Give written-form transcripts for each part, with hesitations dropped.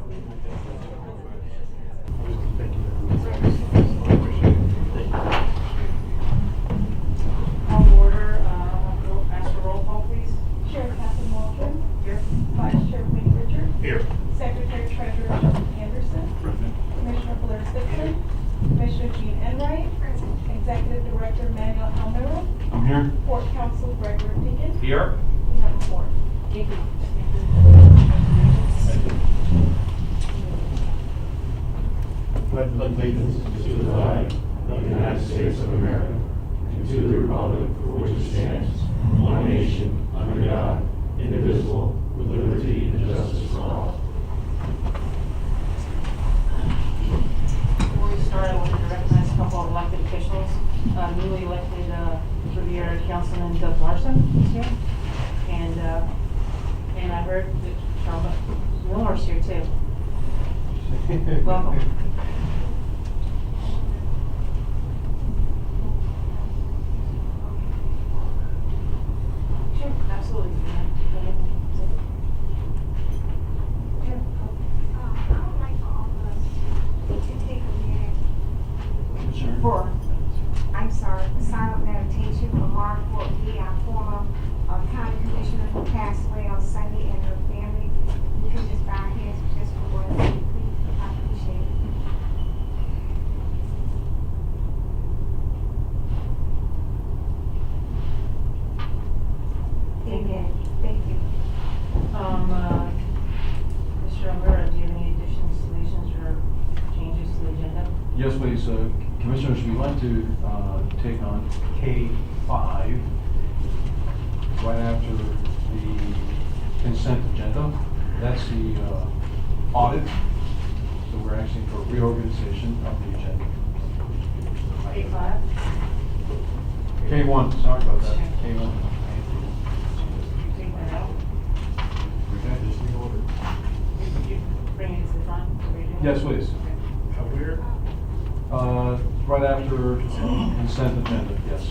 Call to order, ask for roll call, please. Chair Catherine Waldron. Here. Vice Chair Wayne Richard. Here. Secretary Treasurer Shelby Anderson. Present. Commissioner Blair Sitzman. Commissioner Jean Enright. Executive Director Manuel Almero. I'm here. Court Counsel Gregory Pickens. Here. We have a quorum. Thank you. Pledge allegiance to the flag of the United States of America and to the republic for which it stands, one nation, under God, indivisible, with liberty and justice for all. Before we start, I wanted to recognize a couple of elected officials. Newly elected Riviera Councilman Doug Larson is here. And I heard that Charlotte Miller's here too. Welcome. Sure, absolutely. Go ahead. Sure. I would like for all of us to take a minute for, silent meditation for Mark Fort Lee, our former county commissioner who passed away on Sunday, and her family. We could just bow our heads just for 1 minute, please. I appreciate it. Amen. Thank you. Mr. Almera, do you have any additions, deletions, or changes to the agenda? Yes, please. Commissioners, we'd like to take on K5 right after the consent agenda. That's the audit. So we're asking for reorganization of the agenda. K5? K1, sorry about that. K1. Take that out. We You bring it to the front? Yes, please. Where? Right after consent agenda, yes.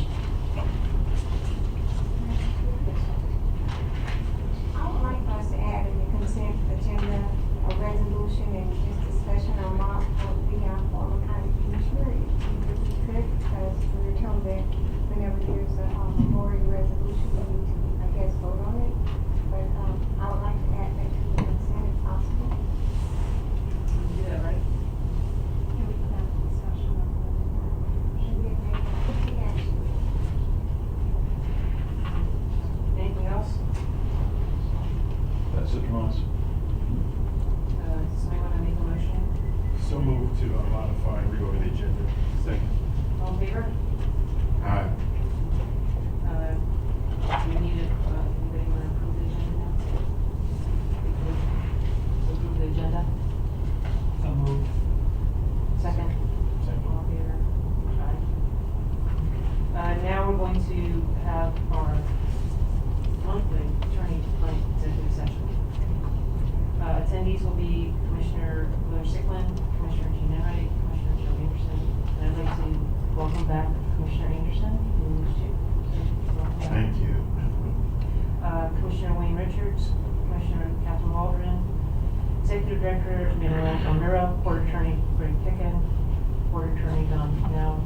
I would like for us to add in the consent agenda a resolution and just discussion on Mark Fort Lee, our former county commissioner, if we could, because we were told that whenever there's a memorial resolution, we need to, I guess, vote on it. But I would like to add that to the consent if possible. Do that, right? Can we have a discussion on that? Should we make a quick action? Anything else? That's it from us. Does somebody want to make a motion? So moved to modify and reorder the agenda. Second. All in favor? Aye. Do we need it, anybody want to approve the agenda now? Approve the agenda? So moved. Second? Second. All in favor? Aye. Now we're going to have our monthly attorney-client executive session. Attendees will be Commissioner Blair Sickland, Commissioner Jean Enright, Commissioner Joe Anderson. And I'd like to welcome back Commissioner Anderson, who's welcome back. Thank you. Commissioner Wayne Richards, Commissioner Catherine Waldron, Executive Director Manuel Almero, Court Attorney Greg Picken, Court Attorney Don Now,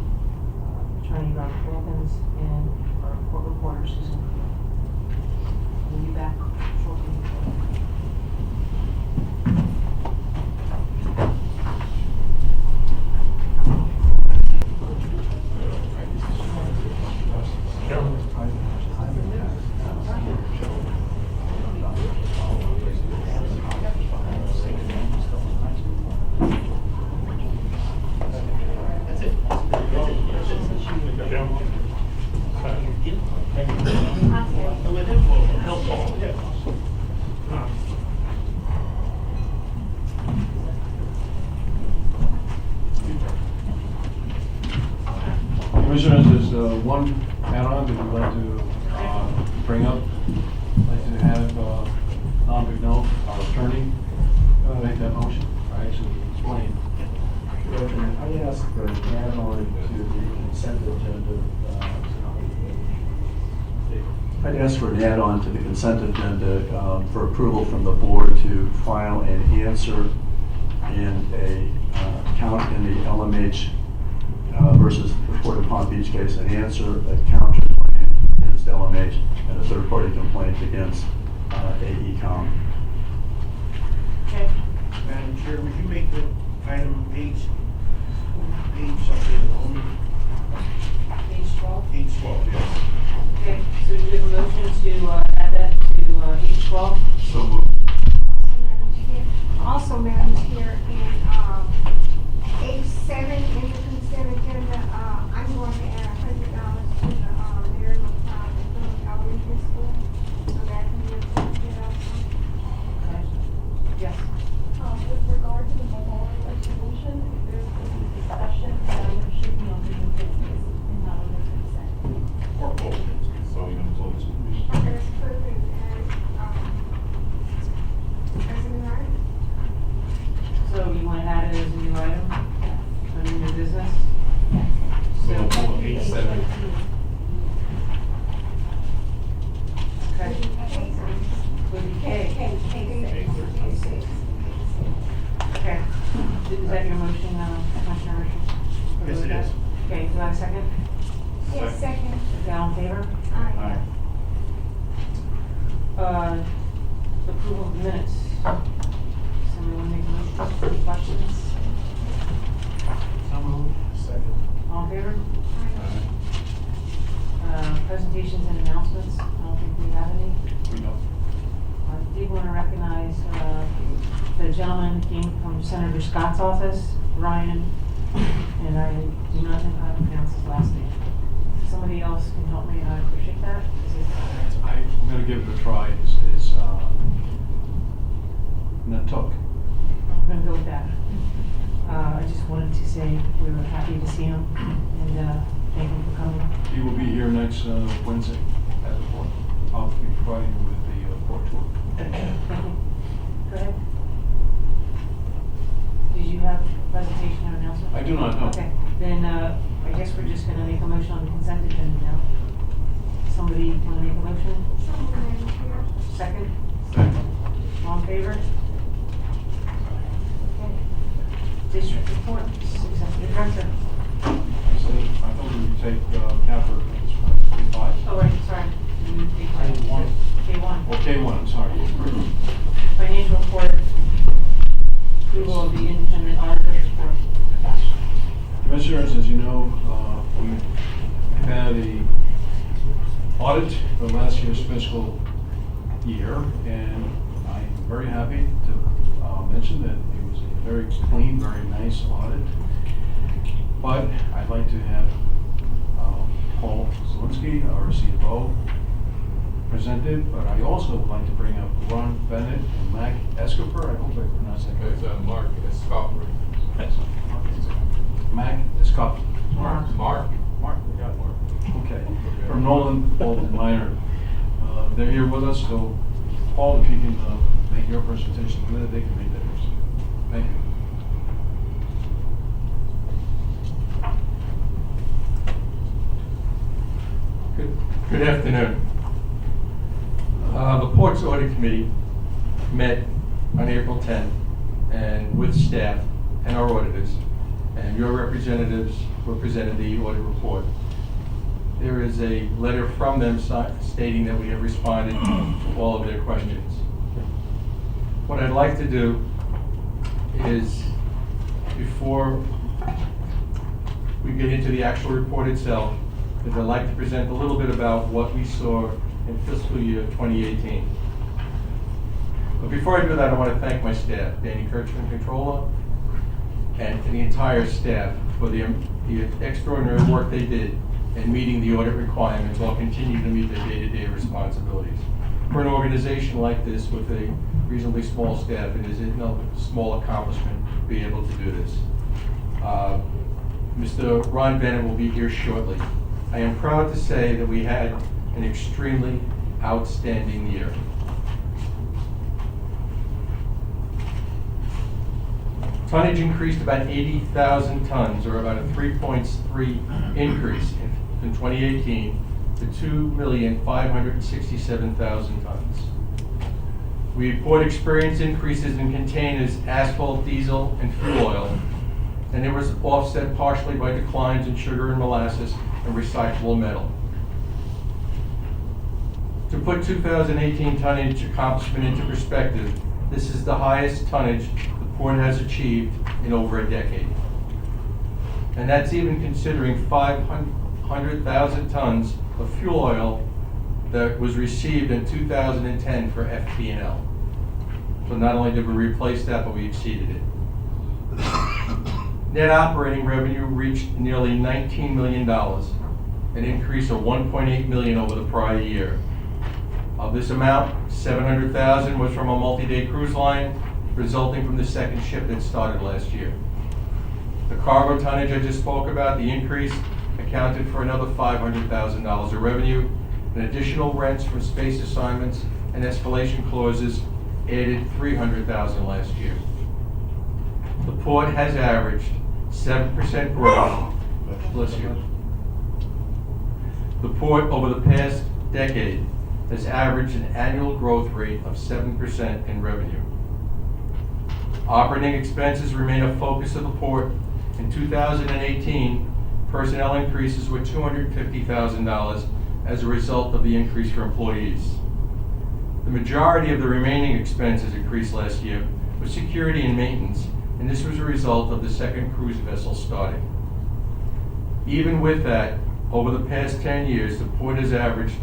Attorney Robert Wilkins, and our court reporter Susan Creel. We'll be back shortly. Commissioners, there's one add-on that we'd like to bring up. I'd like to have Don McNoll, our attorney, make that motion, or actually explain. I asked for an add-on to the consent agenda. I'd ask for an add-on to the consent agenda for approval from the board to file an answer in a count in the LMH versus the Port of Palm Beach case, and answer a counterclaim against LMH and a third-party complaint against AECom. Okay. Madam Chair, would you make the item page something only? Page 12. Page 12, yes. Okay, so do we have a motion to add that to page 12? So moved. Also, Madam Chair, in, H7 in the consent agenda, I'm going to add $100 to the, Mary McLeod Elementary School, so that can be accepted also. Okay. Yes. With regard to the memorial resolution, if there's going to be discussion, it should be on the new business and not on the consent. Or both, so you're gonna close. There's put it as a new item. So you want to add it as a new item under new business? So H7. Okay. Would be K. Okay. Is that your motion, Commissioner Richards? Yes, it is. Okay, do I have a second? Yes, second. Okay, all in favor? Aye. Approval of minutes. Somebody want to make a motion? Any questions? So moved. Second. All in favor? Presentations and announcements. I don't think we have any. We don't. I did want to recognize the gentleman who came from Senator Scott's office, Ryan, and I do not know how to pronounce his last name. If somebody else can help me, I appreciate that. I'm gonna give it a try. It's Natuk. I'm going to go with that. I just wanted to say we were happy to see him and thank him for coming. He will be here next Wednesday at the port. I'll be providing him with the port tour. Thank you. Go ahead. Did you have a presentation or announcement? I do not know. Okay, then I guess we're just going to make a motion on the consent agenda now. Somebody want to make a motion? Second? All in favor? Okay. District report, executive director. So I thought we would take Catherine at this point. K5. Oh, right, sorry. K1. K1. Well, K1, I'm sorry. Financial report, approval of the independent auditor's report. Commissioners, as you know, we had a audit for last year's fiscal year, and I'm very happy to mention that it was a very clean, very nice audit. But I'd like to have Paul Zielinski, our CFO, presented, but I also would like to bring up Ron Bennett and Mac Escobar. I hope I pronounced that correctly. It's Mark Escobar. Mac Escobar. Mark. We got Mark. Okay. From Nolan, Bolton Minor. They're here with us, so Paul, if you can make your presentation, then they can make theirs. Thank you. Good afternoon. The Ports Audit Committee met on April 10th and with staff and our auditors, and your representatives were presented the audit report. There is a letter from them stating that we have responded to all of their questions. What I'd like to do is, before we get into the actual report itself, is I'd like to present a little bit about what we saw in fiscal year 2018. But before I do that, I want to thank my staff, Danny Kirchman, Controller, and to the entire staff for the extraordinary work they did in meeting the audit requirements while continuing to meet their day-to-day responsibilities. For an organization like this with a reasonably small staff, it is no small accomplishment to be able to do this. Mr. Ron Bennett will be here shortly. I am proud to say that we had an extremely outstanding year. Tonnage increased about 80,000 tons, or about a 3.3 increase in 2018 to 2,567,000 tons. We report experienced increases in containers, asphalt, diesel, and fuel oil, and it was offset partially by declines in sugar and molasses and recyclable metal. To put 2018 tonnage accomplishment into perspective, this is the highest tonnage the port has achieved in over a decade. And that's even considering 500,000 tons of fuel oil that was received in 2010 for FP&L. So not only did we replace that, but we exceeded it. Net operating revenue reached nearly $19 million, an increase of $1.8 million over the prior year. Of this amount, $700,000 was from a multi-day cruise line, resulting from the second ship that started last year. The cargo tonnage I just spoke about, the increase, accounted for another $500,000 of revenue, and additional rents from space assignments and escalation clauses added $300,000 last year. The port has averaged 7% growth. Bless you. The port over the past decade has averaged an annual growth rate of 7% in revenue. Operating expenses remain a focus of the port. In 2018, personnel increases were $250,000 as a result of the increase for employees. The majority of the remaining expenses increased last year was security and maintenance, and this was a result of the second cruise vessel starting. Even with that, over the past 10 years, the port has averaged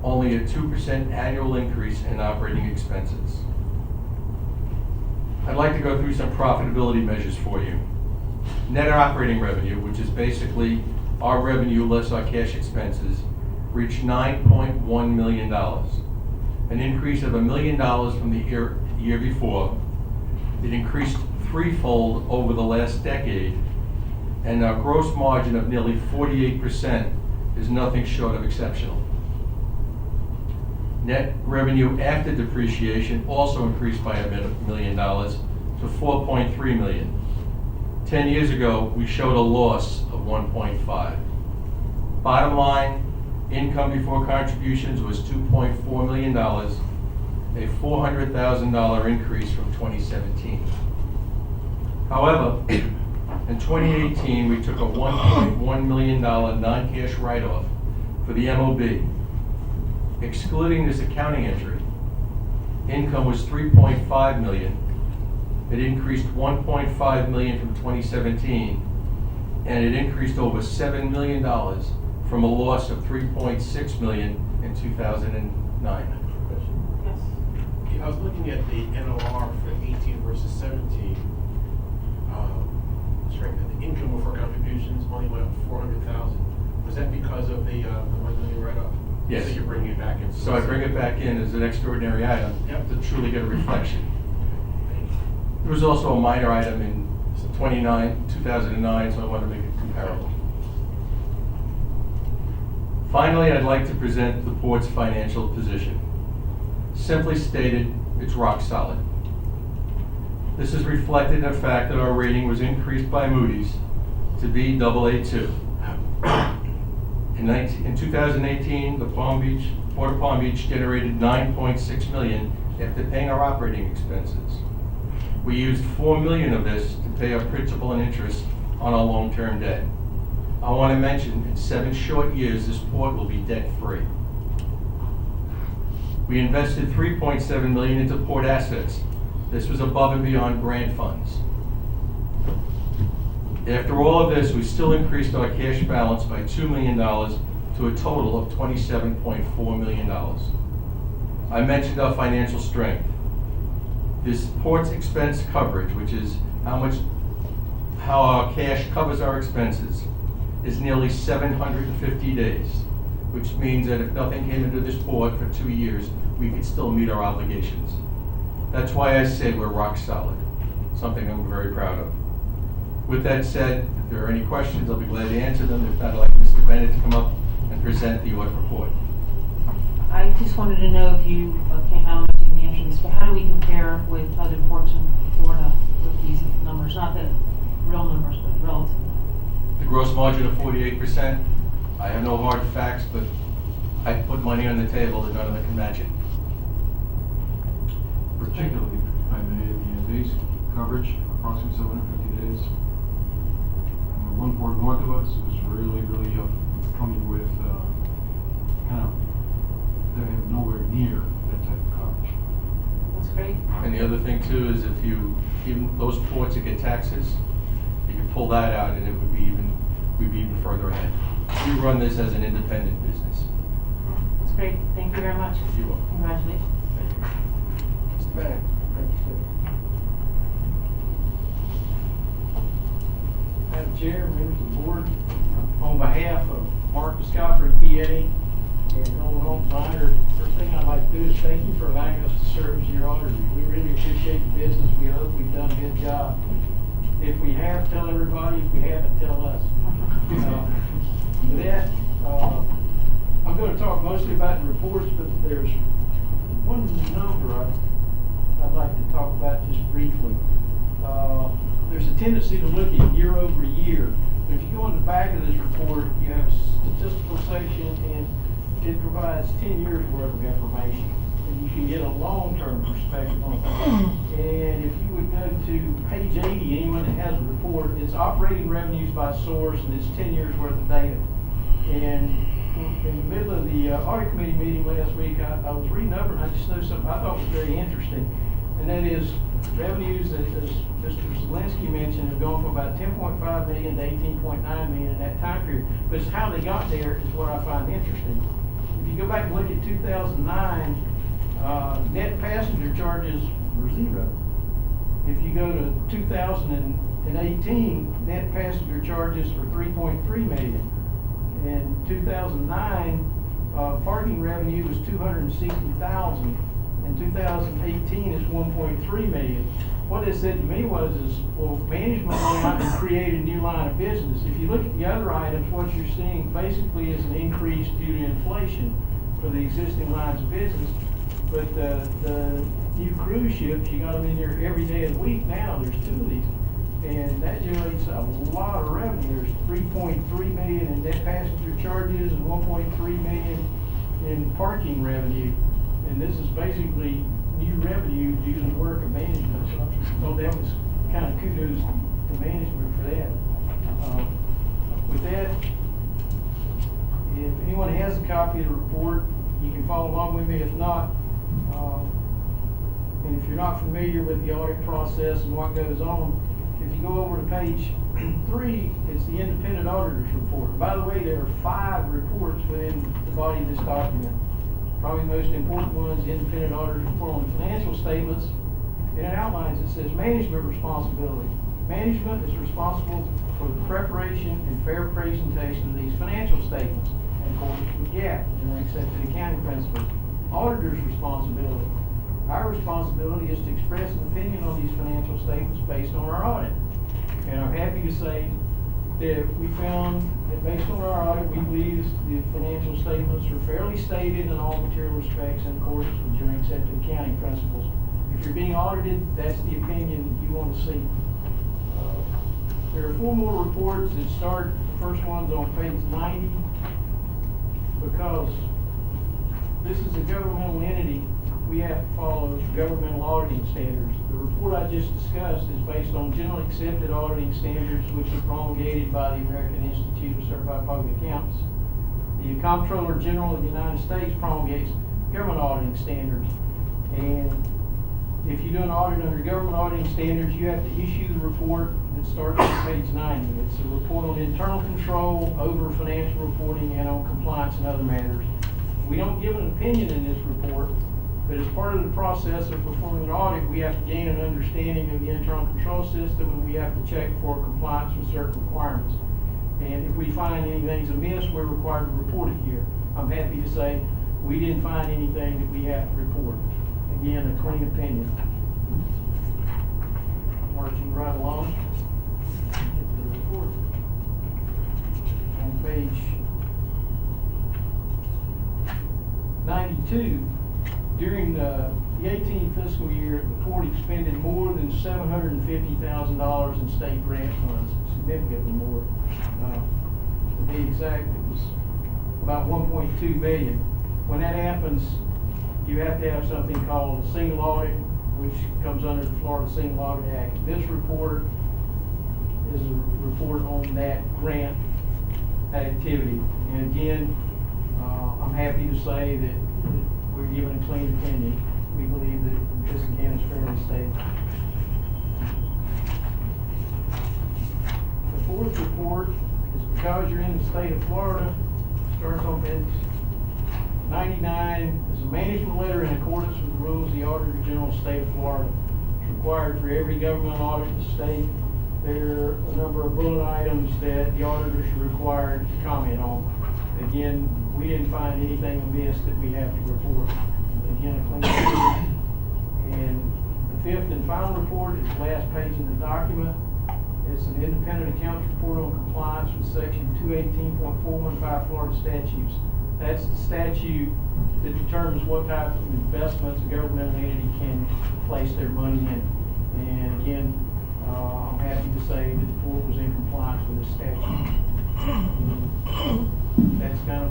only a 2% annual increase in operating expenses. I'd like to go through some profitability measures for you. Net operating revenue, which is basically our revenue less our cash expenses, reached $9.1 million, an increase of $1 million from the year before. It increased threefold over the last decade, and our gross margin of nearly 48% is nothing short of exceptional. Net revenue after depreciation also increased by $1 million to $4.3 million. 10 years ago, we showed a loss of 1.5. Bottom line, income before contributions was $2.4 million, a $400,000 increase from 2017. However, in 2018, we took a $1.1 million non-cash write-off for the MOB. Excluding this accounting entry, income was $3.5 million. It increased $1.5 million from 2017, and it increased over $7 million from a loss of $3.6 million in 2009. Yes. Yeah, I was looking at the NOR for 18 versus 17. Strength of the income before contributions only went up 400,000. Was that because of the $1 million write-off? Yes. So you're bringing it back in. So I bring it back in as an extraordinary item Yep. to truly get a reflection. There was also a minor item in 2009, so I want to make it comparable. Finally, I'd like to present the port's financial position. Simply stated, it's rock solid. This is reflected in the fact that our rating was increased by Moody's to Baa2. In 2018, the Port of Palm Beach generated $9.6 million after paying our operating expenses. We used $4 million of this to pay our principal and interest on our long-term debt. I want to mention, in 7 short years, this port will be debt-free. We invested $3.7 million into port assets. This was above and beyond grant funds. After all of this, we still increased our cash balance by $2 million to a total of $27.4 million. I mentioned our financial strength. This port's expense coverage, which is how our cash covers our expenses, is nearly 750 days, which means that if nothing came into this port for 2 years, we could still meet our obligations. That's why I say we're rock solid, something I'm very proud of. With that said, if there are any questions, I'll be glad to answer them. If not, I'd like Mr. Bennett to come up and present the audit report. I just wanted to know if you, I don't know if you can answer this, but how do we compare with other ports in Florida with these numbers? Not the real numbers, but relative. The gross margin of 48%, I have no hard facts, but I put money on the table that none of them can match it. particularly, if I may, the days coverage, approximately 750 days. And the one board north of us is really coming with kind of, they have nowhere near that type of coverage. That's great. And the other thing too is if you, even those ports that get taxes, you can pull that out and it would be we'd be even further ahead. We run this as an independent business. That's great. Thank you very much. You're welcome. Congratulations. Thank you. Mr. Bennett, thank you, sir. Madam Chair, members of the board, on behalf of Mark Scalford, PA, and Nolan Holmes Binder, first thing I'd like to do is thank you for allowing us to serve as your auditor. We really appreciate the business. We hope we've done a good job. If we have, tell everybody. If we haven't, tell us. With that, I'm going to talk mostly about the reports, but there's one number I'd like to talk about just briefly. There's a tendency to look at year over year. But if you go on the back of this report, you have a statistical section, and it provides 10 years worth of information. And you can get a long-term perspective on things. And if you would go to page 80, anyone that has a report, it's operating revenues by source, and it's 10 years worth of data. And in the middle of the audit committee meeting last week, I was reading over and I just noticed something I thought was very interesting. And that is revenues, as Mr. Zielinski mentioned, have gone from about 10.5 million to 18.9 million in that time period. But it's how they got there is what I find interesting. If you go back and look at 2009, net passenger charges were zero. If you go to 2018, net passenger charges were 3.3 million. In 2009, parking revenue was 260,000. In 2018, it's 1.3 million. What it said to me was, well, management went out and created a new line of business. If you look at the other items, what you're seeing basically is an increase due to inflation for the existing lines of business. But the new cruise ships, you got them in here every day of the week now. There's 2 of these. And that generates a lot of revenue. There's 3.3 million in net passenger charges and 1.3 million in parking revenue. And this is basically new revenue due to the work of management. So that was kind of kudos to management for that. With that, if anyone has a copy of the report, you can follow along with me. If not, and if you're not familiar with the audit process and what goes on, if you go over to page 3, it's the independent auditor's report. By the way, there are 5 reports within the body of this document. Probably the most important one is the independent auditor's report on the financial statements. And it outlines, it says management responsibility. Management is responsible for the preparation and fair presentation of these financial statements in accordance with GAAP and their accepted accounting principles. Auditor's responsibility. Our responsibility is to express an opinion on these financial statements based on our audit. And I'm happy to say that we found that based on our audit, we believe the financial statements are fairly stated in all material respects in accordance with your accepted accounting principles. If you're being audited, that's the opinion that you want to see. There are 4 more reports that start. The first one's on page 90, because this is a governmental entity. We have to follow governmental auditing standards. The report I just discussed is based on generally accepted auditing standards, which are promulgated by the American Institute of Certified Public Accountants. The Comptroller General of the United States promulgates government auditing standards. And if you do an audit under government auditing standards, you have to issue the report that starts on page 90. It's a report on internal control over financial reporting and on compliance and other matters. We don't give an opinion in this report, but as part of the process of performing an audit, we have to gain an understanding of the internal control system, and we have to check for compliance with certain requirements. And if we find anything's amiss, we're required to report it here. I'm happy to say we didn't find anything that we have to report. Again, a clean opinion. Marching right along. Get to the report. On page 92, during the 18 fiscal year, the port expended more than $750,000 in state grant funds, significantly more. To be exact, it was about 1.2 million. When that happens, you have to have something called a single audit which comes under the Florida Single Audit Act. This report is a report on that grant activity. And again, I'm happy to say that we're given a clean opinion. We believe that this again is fairly stable. The fourth report is because you're in the state of Florida, starts on page 99, is a management letter in accordance with the rules of the Auditor General of the State of Florida. It's required for every government audit in the state. There are a number of bullet items that the auditors are required to comment on. Again, we didn't find anything amiss that we have to report. Again, a clean report. And the fifth and final report is the last page of the document. It's an independent accounts report on compliance with section 218.415 Florida statutes. That's the statute that determines what type of investments a governmental entity can place their money in. And again, I'm happy to say that the report was in compliance with the statute. That's kind of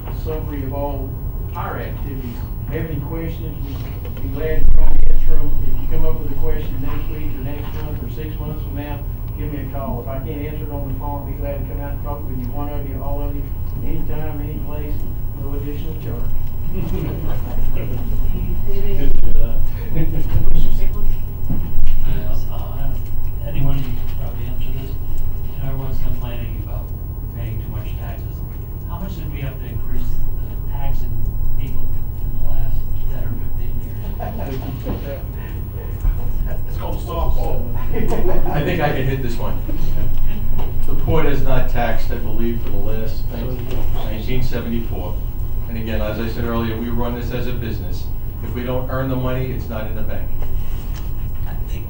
a summary of all our activities. If you have any questions, we'd be glad to try to answer them. If you come up with a question next week or next month or 6 months from now, give me a call. If I can't answer it on the phone, I'll be glad to come out and talk with you, one of you, all of you, anytime, any place, no additional charge. Anyone, you can probably answer this. You know, everyone's complaining about paying too much taxes. How much did we have to increase the taxing people in the last 10 or 15 years? It's called softball. I think I can hit this one. The port has not taxed, I believe, for the last 1974. And again, as I said earlier, we run this as a business. If we don't earn the money, it's not in the bank. I think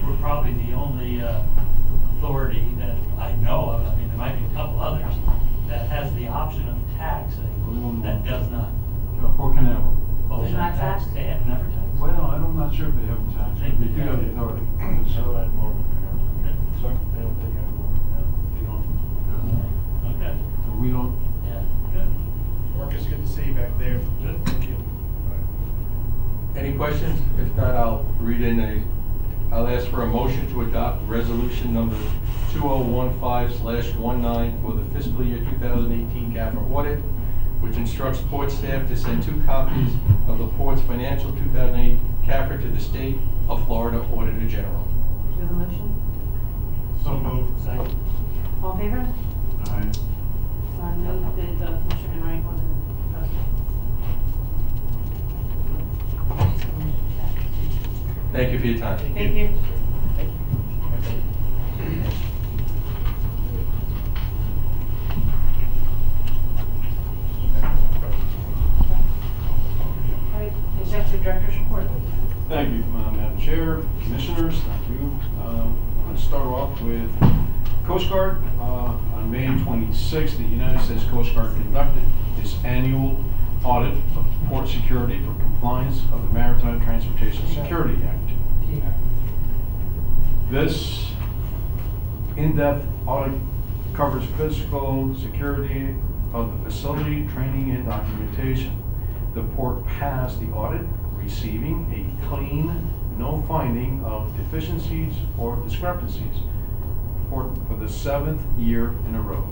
we're probably the only authority that I know of, I mean, there might be a couple others, that has the option of taxing that does not. Port Canaveral. Oh, Does not tax? They have never taxed. Well, I'm not sure if they haven't taxed, but they do have the authority. Sorry? Okay. So we don't, Yeah, good. Marcus, good to see you back there. Good. Thank you. Any questions? If not, I'll read I'll ask for a motion to adopt resolution number 2015/19 for the fiscal year 2018 CAFRA audit, which instructs port staff to send 2 copies of the port's financial 2008 CAFRA to the State of Florida Auditor General. Do you have a motion? So moved. Second. All in favor? Aye. Move that Commissioner Enright was Thank you for your time. Thank you. All right, Executive Director's report. thank you, Madam Chair, Commissioners, thank you. I'm going to start off with Coast Guard. On May 26th, the United States Coast Guard conducted its annual audit of port security for compliance of the Maritime Transportation Security Act. This in-depth audit covers physical security of the facility, training, and documentation. The port passed the audit, receiving a clean, no finding of deficiencies or discrepancies for the 7th year in a row.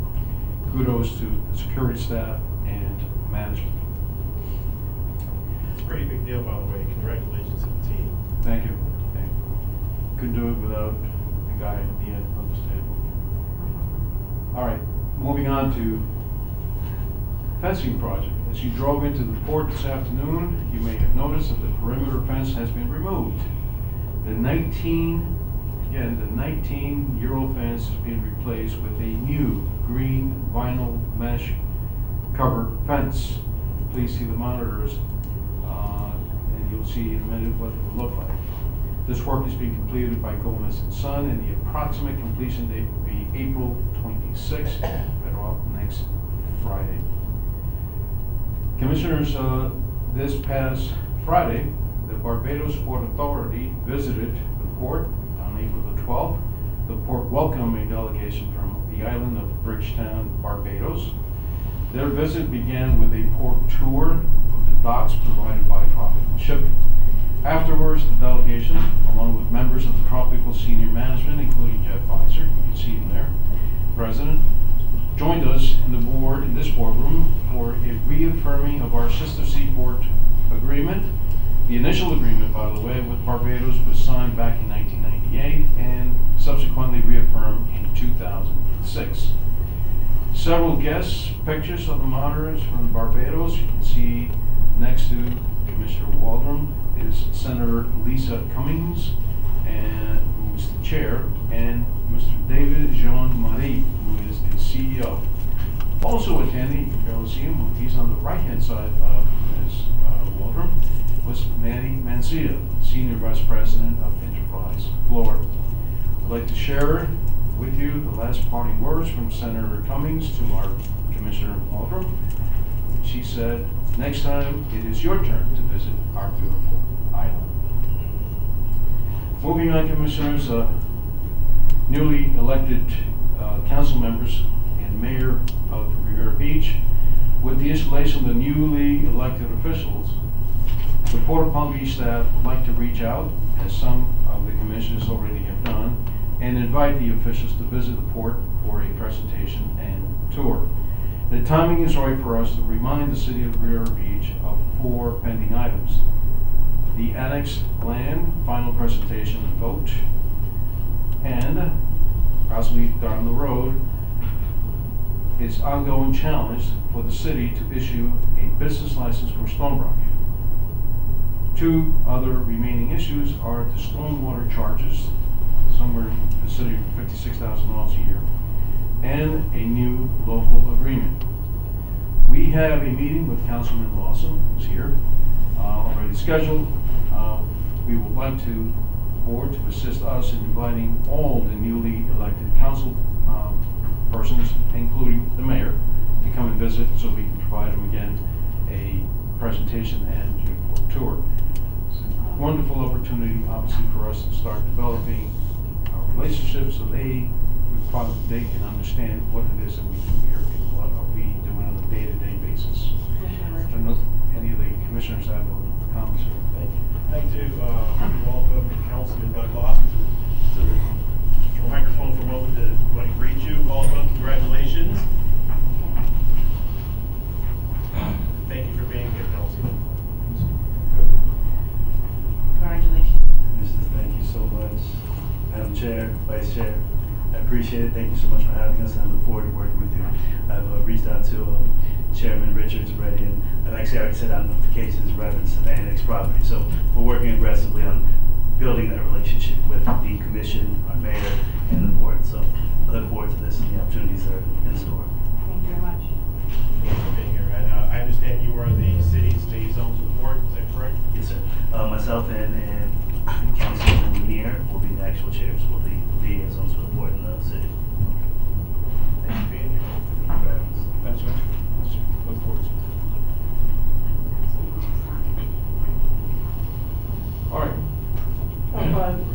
Kudos to the security staff and management. It's a pretty big deal, by the way. Congratulations to the team. Thank you. Couldn't do it without the guy at the end of this table. All right, moving on to fencing project. As you drove into the port this afternoon, you may have noticed that the perimeter fence has been removed. The 19-year-old fence is being replaced with a new green vinyl mesh covered fence. Please see the monitors, and you'll see in a minute what it will look like. This work is being completed by Gomez & Son, and the approximate completion date will be April 26th, right off next Friday. Commissioners, this past Friday, the Barbados Port Authority visited the port on April the 12th. The port welcomed a delegation from the island of Bridgetown, Barbados. Their visit began with a port tour of the docks provided by Tropical Shipping. Afterwards, the delegation, along with members of the Tropical Senior Management, including Jeff Pfizer, you can see him there, President, joined us in this boardroom for a reaffirming of our Sister Seaport agreement. The initial agreement, by the way, with Barbados was signed back in 1998 and subsequently reaffirmed in 2006. Several guest pictures of the monitors from Barbados. You can see next to Commissioner Waldron is Senator Lisa Cummings, and who's the chair, and Mr. David Jean-Marie, who is the CEO. Also attending, you can barely see him, he's on the right-hand side of Ms. Waldron, was Manny Mancia, Senior Vice President of Enterprise Florida. I'd like to share with you the last parting words from Senator Cummings to our Commissioner Waldron. She said, "Next time it is your turn to visit our beautiful island." Moving on, Commissioners, newly elected council members and mayor of Riviera Beach, with the installation of the newly elected officials, the Port of Palm Beach staff would like to reach out, as some of the commissioners already have done, and invite the officials to visit the port for a presentation and tour. The timing is right for us to remind the city of Riviera Beach of 4 pending items: the annexed land, final presentation and vote, and possibly down the road, its ongoing challenge for the city to issue a business license for Stonebrook. 2 other remaining issues are the stormwater charges, somewhere in the city of $56,000 a year, and a new local agreement. We have a meeting with Councilman Lawson, who's here, already scheduled. We would like the board to assist us in inviting all the newly elected council persons, including the mayor, to come and visit so we can provide them again a presentation and tour. It's a wonderful opportunity, obviously, for us to start developing our relationships so they can understand what it is that we do here and what are we doing on a day-to-day basis. I don't know if any of the commissioners have comments. Thank you. I'd like to welcome Councilman Doug Lawson to the microphone for a moment to greet you. Welcome, congratulations. Thank you for being here, Councilman. Congratulations. Commissioners, thank you so much. Madam Chair, Vice Chair, I appreciate it. Thank you so much for having us, and I look forward to working with you. I've reached out to Chairman Richards already, and I've actually already sent out notifications in reference to the annex property. So we're working aggressively on building that relationship with the commission, our mayor, and the board. So I look forward to this and the opportunities that are in store. Thank you very much. Thank you for being here. And I understand you are the city's liaison to the board, is that correct? Yes, sir. Myself and Councilman Lanier will be the actual chairs. We'll be liaisons to the board in the city. Thank you for being here. Thank you for having us. That's right. Look forward to it. All right.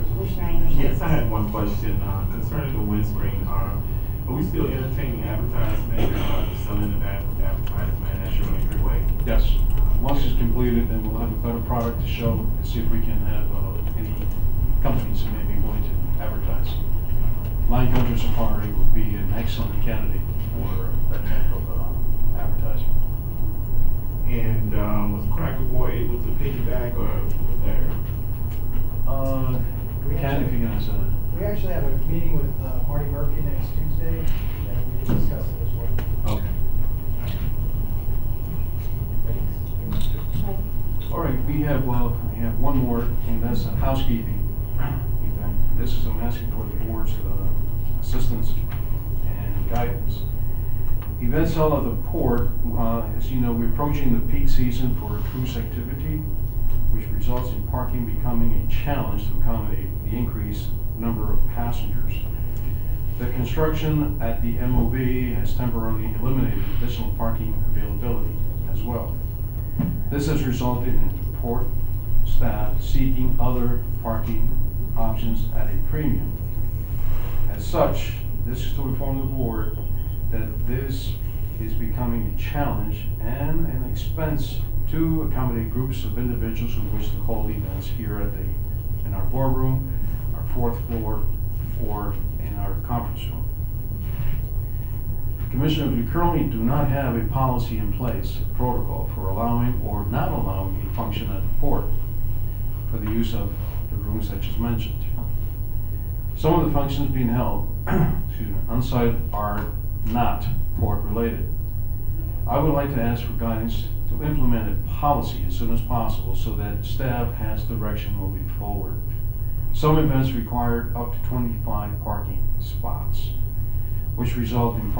Commissioner Anderson. Yes, I had one question concerning the windscreen. Are we still entertaining advertisement, selling of advertisement at Shirley Freeway? Yes. Once it's completed, then we'll have a better product to show and see if we can have any companies that may be willing to advertise. Lion Country Safari would be an excellent candidate for that type of advertising. And was Cracker Boy able to piggyback, or was there? Ken, if you're gonna say We actually have a meeting with Marty Murphy next Tuesday, and we can discuss it as well. okay. All right, we have one more, and that's a housekeeping event. This is, I'm asking for the board's assistance and guidance. Events held at the port, as you know, we're approaching the peak season for cruise activity, which results in parking becoming a challenge to accommodate the increased number of passengers. The construction at the MOB has temporarily eliminated additional parking availability as well. This has resulted in port staff seeking other parking options at a premium. As such, this is to inform the board that this is becoming a challenge and an expense to accommodate groups of individuals who wish to hold events here in our boardroom, our fourth floor, or in our conference room. Commissioners, we currently do not have a policy in place, a protocol for allowing or not allowing a function at the port for the use of the rooms I just mentioned. Some of the functions being held on site are not port related. I would like to ask for guidance to implement a policy as soon as possible so that staff has direction moving forward. Some events require up to 25 parking spots, which result in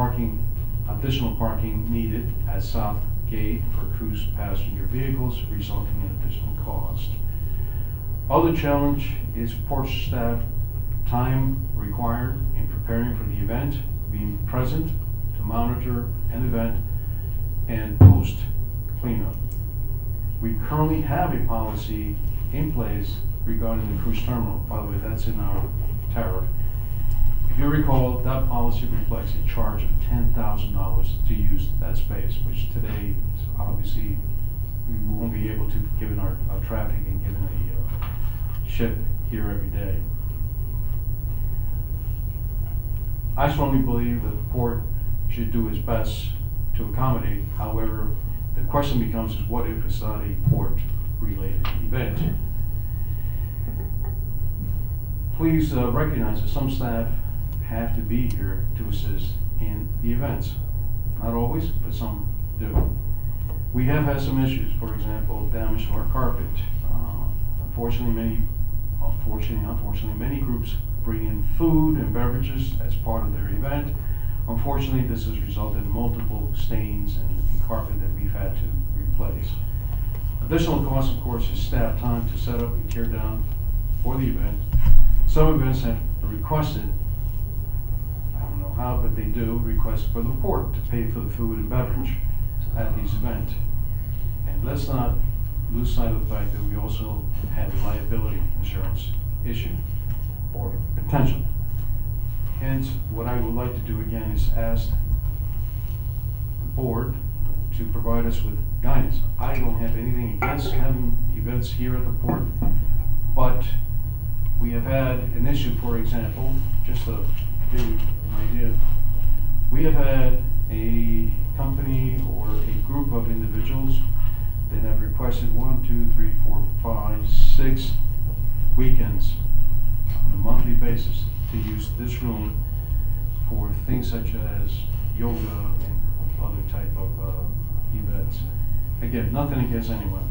additional parking needed at South Gate for cruise passenger vehicles, resulting in additional cost. Other challenge is port staff time required in preparing for the event, being present to monitor an event, and post cleanup. We currently have a policy in place regarding the cruise terminal. By the way, that's in our tariff. If you recall, that policy reflects a charge of $10,000 to use that space, which today, obviously, we won't be able to, given our traffic and given the ship here every day. I strongly believe that the port should do its best to accommodate. However, the question becomes is what if it's not a port-related event? Please recognize that some staff have to be here to assist in the events. Not always, but some do. We have had some issues, for example, damage to our carpet. Unfortunately, many groups bring in food and beverages as part of their event. Unfortunately, this has resulted in multiple stains and carpet that we've had to replace. Additional cost, of course, is staff time to set up and tear down for the event. Some events have requested, I don't know how, but they do request for the port to pay for the food and beverage at these events. And let's not lose sight of the fact that we also have a liability insurance issue or potential. Hence, what I would like to do again is ask the board to provide us with guidance. I don't have anything against having events here at the port, but we have had an issue, for example, just to give you an idea. We have had a company or a group of individuals that have requested 1, 2, 3, 4, 5, 6 weekends on a monthly basis to use this room for things such as yoga and other type of events. Again, nothing against anyone,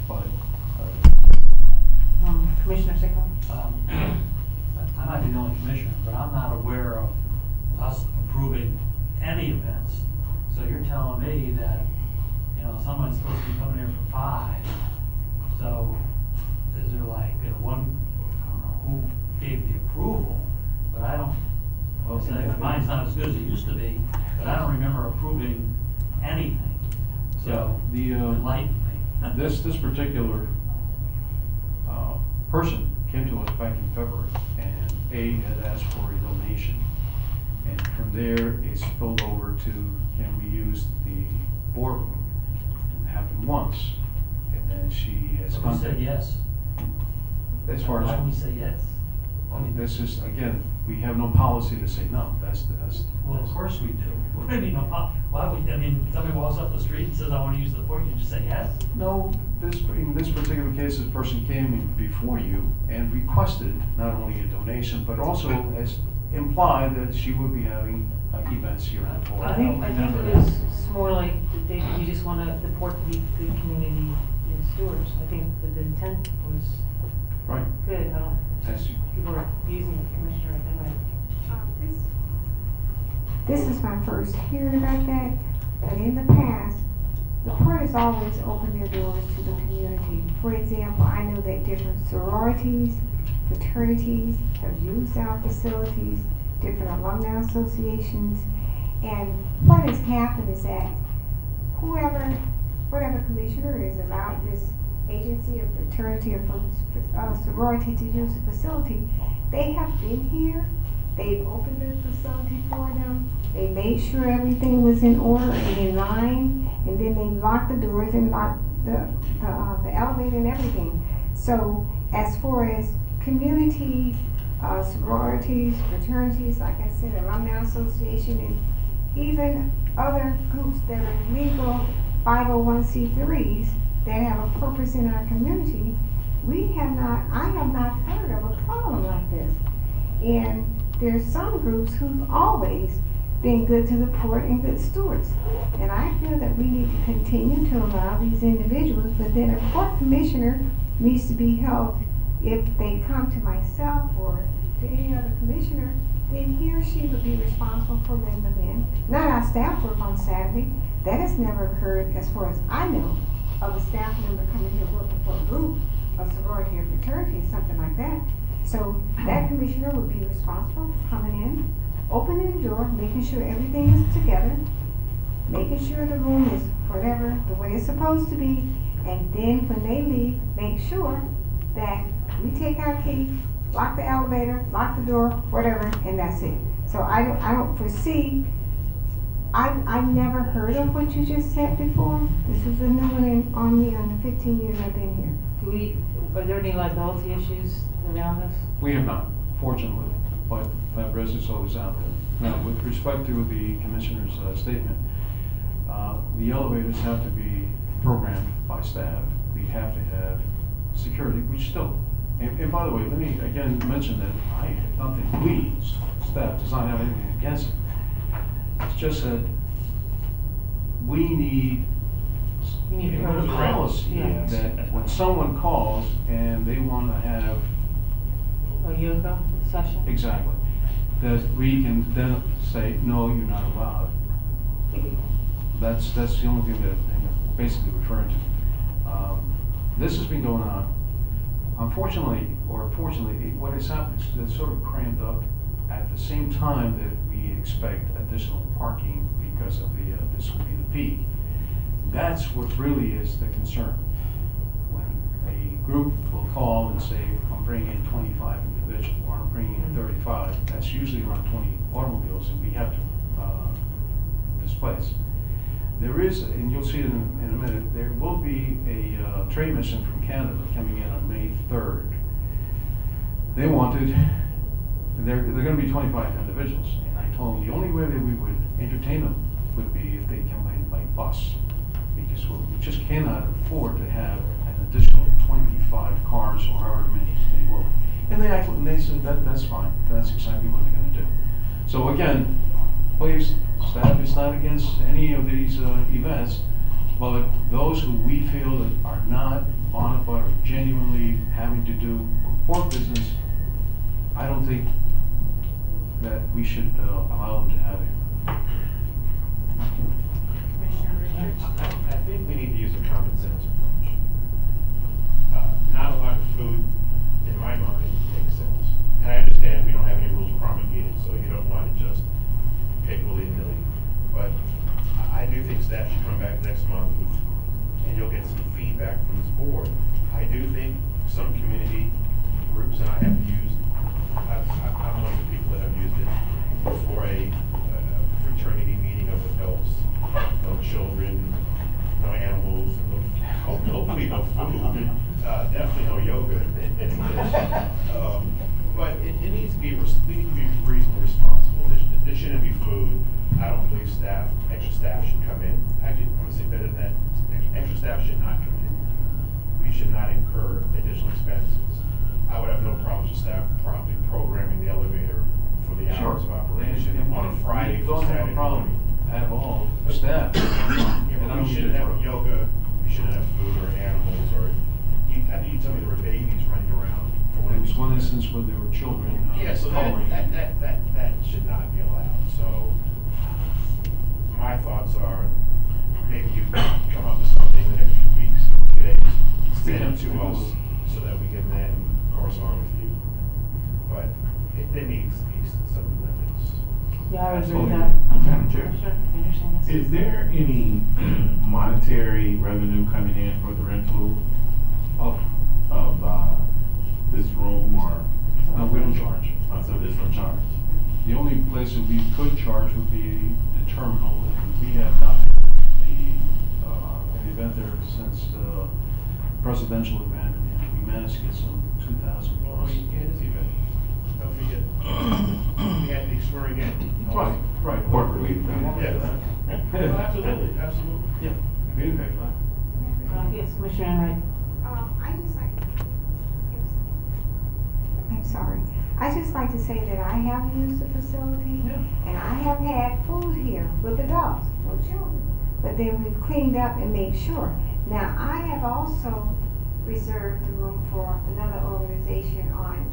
but Commissioner Sickle? I might be the only commissioner, but I'm not aware of us approving any events. So you're telling me that, you know, someone's supposed to be coming here for 5. So is there like one, I don't know who gave the approval, but I don't, mine's not as good as it used to be, but I don't remember approving anything. So enlighten me. This particular person came to us back in February, and had asked for a donation, and from there it spilled over to can we use the boardroom, and it happened once, and then she has So we said yes. As far as Why would we say yes? I mean, this is again, we have no policy to say no. That's Well, of course we do. What do you mean, no, why would, I mean, somebody walks up the street and says, I want to use the port, you just say yes? No, in this particular case, this person came before you and requested not only a donation, but also as implied that she would be having events here at the port. I think it was more like that you just want the port to be good community stewards. I think that the intent was right. Good. I don't. Yes. People are abusing the commissioner right now. This is my first hearing about that, but in the past, the port has always opened their doors to the community. For example, I know that different sororities, fraternities have used our facilities, different alumni associations, and what has happened is that whatever commissioner is allowed this agency or fraternity or sorority to use the facility, they have been here They opened the facility for them. They made sure everything was in order and in line, and then they locked the doors and locked the elevator and everything. So as far as community, sororities, fraternities, like I said, alumni association, and even other groups that are legal 501c3s that have a purpose in our community, I have not heard of a problem like this. And there's some groups who've always been good to the port and good stewards. And I feel that we need to continue to allow these individuals, but then a port commissioner needs to be held, if they come to myself or to any other commissioner, then he or she would be responsible for letting them in. Not our staff work on Saturday. That has never occurred, as far as I know, of a staff member coming here working for a group, a sorority or fraternity, something like that. So that commissioner would be responsible for coming in, opening the door, making sure everything is together, making sure the room is whatever, the way it's supposed to be, and then when they leave, make sure that we take our key, lock the elevator, lock the door, whatever, and that's it. So I don't foresee, I've never heard of what you just said before. This is a new one on me on the 15 years I've been here. Are there any liability issues around this? We have not, fortunately, but that risk is always out there. Now, with respect to the commissioner's statement, the elevators have to be programmed by staff. We have to have security, which still, and by the way, let me again mention that I have nothing, we, staff, does not have anything against it. It's just that we need a policy Yeah. that when someone calls and they want to have A yoga session? exactly, that we can then say, no, you're not allowed. That's the only thing that I'm basically referring to. This has been going on. Unfortunately, or fortunately, what has happened is it's sort of crammed up at the same time that we expect additional parking because of this will be the peak. That's what really is the concern. When a group will call and say, I'm bringing in 25 individuals, or I'm bringing in 35, that's usually around 20 automobiles, and we have to displace. There is, and you'll see it in a minute, there will be a trade mission from Canada coming in on May 3rd. They wanted, they're going to be 25 individuals, and I told them the only way that we would entertain them would be if they come in by bus, because we just cannot afford to have an additional 25 cars or however many they will. And they said that's fine. That's exactly what they're going to do. So again, please, staff is not against any of these events, but those who we feel that are not bona fide or genuinely having to do port business, I don't think that we should allow them to have it. Commissioner Richards? I think we need to use a common sense approach. Not a lot of food, in my mind, makes sense. And I understand we don't have any rules promulgated, so you don't want to just pick willy-nilly. But I do think staff should come back next month and you'll get some feedback from this board. I do think some community groups, and I have used, I'm one of the people that have used it for a fraternity meeting of adults, no children, no animals, hopefully no food, definitely no yoga. But it needs to be, we need to be reasonably responsible. There shouldn't be food. I don't believe extra staff should come in. Actually, I'm going to say better than that, extra staff should not come in. We should not incur additional expenses. I would have no problems with staff properly programming the elevator for the hours of operation on a Friday for Saturday morning. At all, staff. We shouldn't have yoga, we shouldn't have food or animals, or I need somebody there were babies running around. There was one instance where there were children Yeah, so coloring. that should not be allowed. So my thoughts are maybe you come up with something in the next few weeks, send it to us so that we can then correspond with you. But there needs to be some limits. Yeah, I would agree with that. Madam Chair, Commissioner Anderson, yes? is there any monetary revenue coming in for the rental of this room, or We don't charge. so there's no charge? The only place that we could charge would be the terminal. We have not had an event there since the presidential event, and we managed to get some 2,000 Well, plus. we had this event, don't forget, we had the swearing in. Right. Corporate leave. Yeah. Well, absolutely, absolutely. Yeah, we didn't pay for that. Yes, Commissioner Enright. I just like, I'm sorry. I just like to say that I have used the facility, and I have had food here with the dogs, no children. But then we've cleaned up and made sure. Now, I have also reserved the room for another organization on,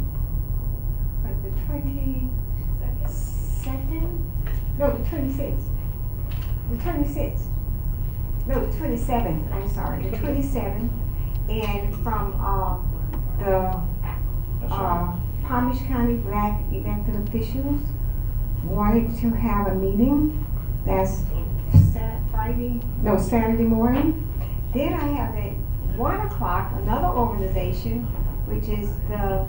the 22nd? No, the 26th. The 26th. No, the 27th, I'm sorry, the 27th. And from, the, Palm Beach County Black elected officials wanted to have a meeting. That's Saturday morning. Then I have at 1 o'clock another organization, which is the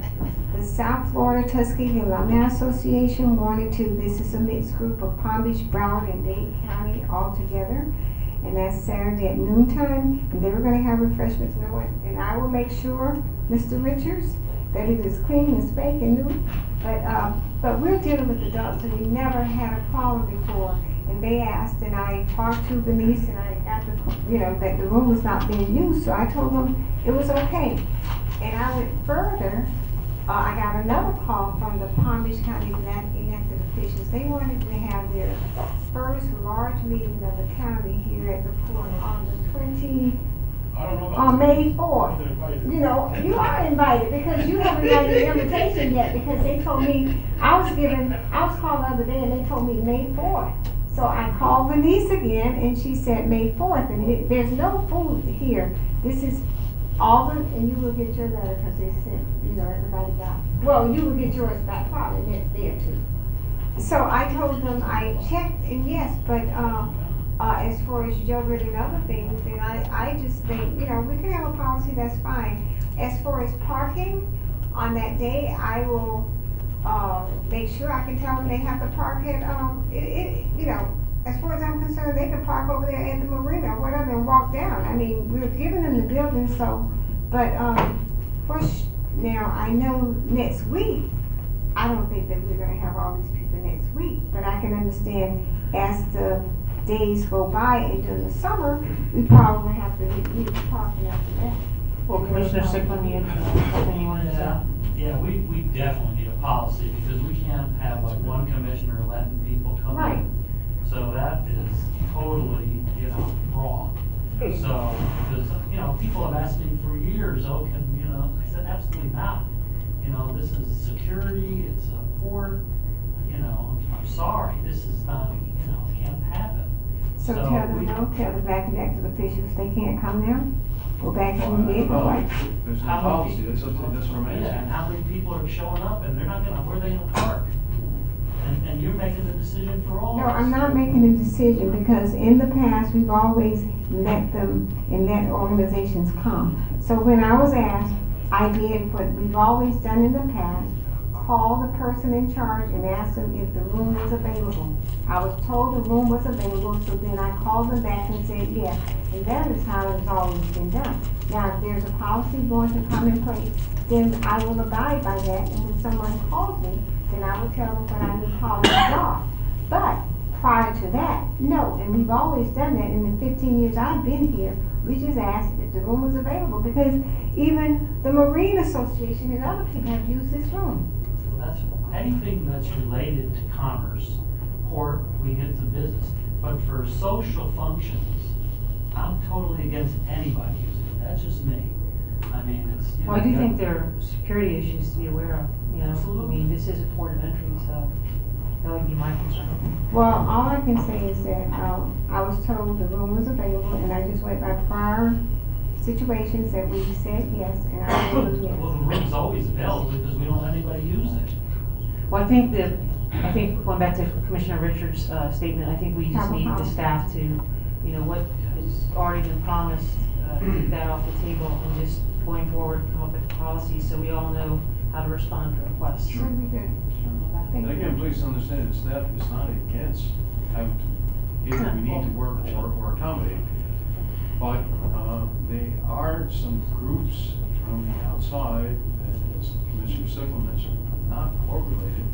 South Florida Tuskegee Alumni Association wanted to. This is a mixed group of Palm Beach, Broward, and Dade County all together. And that's Saturday at noontime. And they were going to have refreshments. And I will make sure, Mr. Richards, that it is clean and spanking new. But we're dealing with the dogs, and we never had a problem before. And they asked, and I talked to Denise, and I got that the room was not being used. So I told them it was okay. And I went further. I got another call from the Palm Beach County elected officials. They wanted to have their first large meeting of the county here at the port on the on May 4th. You know, you are invited because you haven't got the invitation yet, because they told me, I was called the other day and they told me May 4th. So I called Denise again and she said May 4th, and there's no food here. This is all the, and you will get your letter because they sent, everybody got, well, you will get yours back probably there too. So I told them, I checked, and yes, but as far as yogurt and other things, then I just think, we can have a policy, that's fine. As far as parking, on that day, I will make sure I can tell them they have to park at, as far as I'm concerned, they can park over there at the marina or whatever and walk down. I mean, we're giving them the building, so, but now I know next week, I don't think that we're gonna have all these people next week, but I can understand as the days go by and during the summer, we probably have to leave parking after that. Well, Commissioner Sickland, you have something you wanted to say? Yeah, we definitely need a policy, because we can't have like one commissioner letting people come Right. in. So that is totally, wrong. So, because, people have asked me for years, I said, absolutely not. This is security, it's a port, I'm sorry, this is not, can't happen. So tell them no, tell the black elected officials they can't come now? Go back and leave, right? There's no How policy, many- that's what I'm asking. Yeah, and how many people are showing up and they're not where are they gonna park? And you're making the decision for all No, of us. I'm not making a decision, because in the past, we've always let them and let organizations come. So when I was asked, I did what we've always done in the past, call the person in charge and ask them if the room was available. I was told the room was available, so then I called them back and said yes. And that is how it's always been done. Now, if there's a policy going to come in place, then I will abide by that, and when someone calls me, then I will tell them what I new policies are. But prior to that, no, and we've always done that. In the 15 years I've been here, we just asked if the room was available, because even the Marine Association and other people have used this room. That's anything that's related to commerce, port, we get to business. But for social functions, I'm totally against anybody using it. That's just me. I mean, it's. Well, I do think there are security issues to be aware of, Absolutely. I mean, this is a port of entry, so that would be my concern. Well, all I can say is that I was told the room was available, and I just went by prior situations that we said yes, and I told yes. Well, the room's always available because we don't let anybody use it. Well, I think going back to Commissioner Richards' statement, I think we just need the staff to, what has already been promised, keep that off the table, and just going forward, come up with a policy so we all know how to respond to requests. Sure. That'd be good. And again, please understand, the staff is not against having to, if we need to work or accommodate. But there are some groups from the outside, as Commissioner Sickle mentioned, not correlated.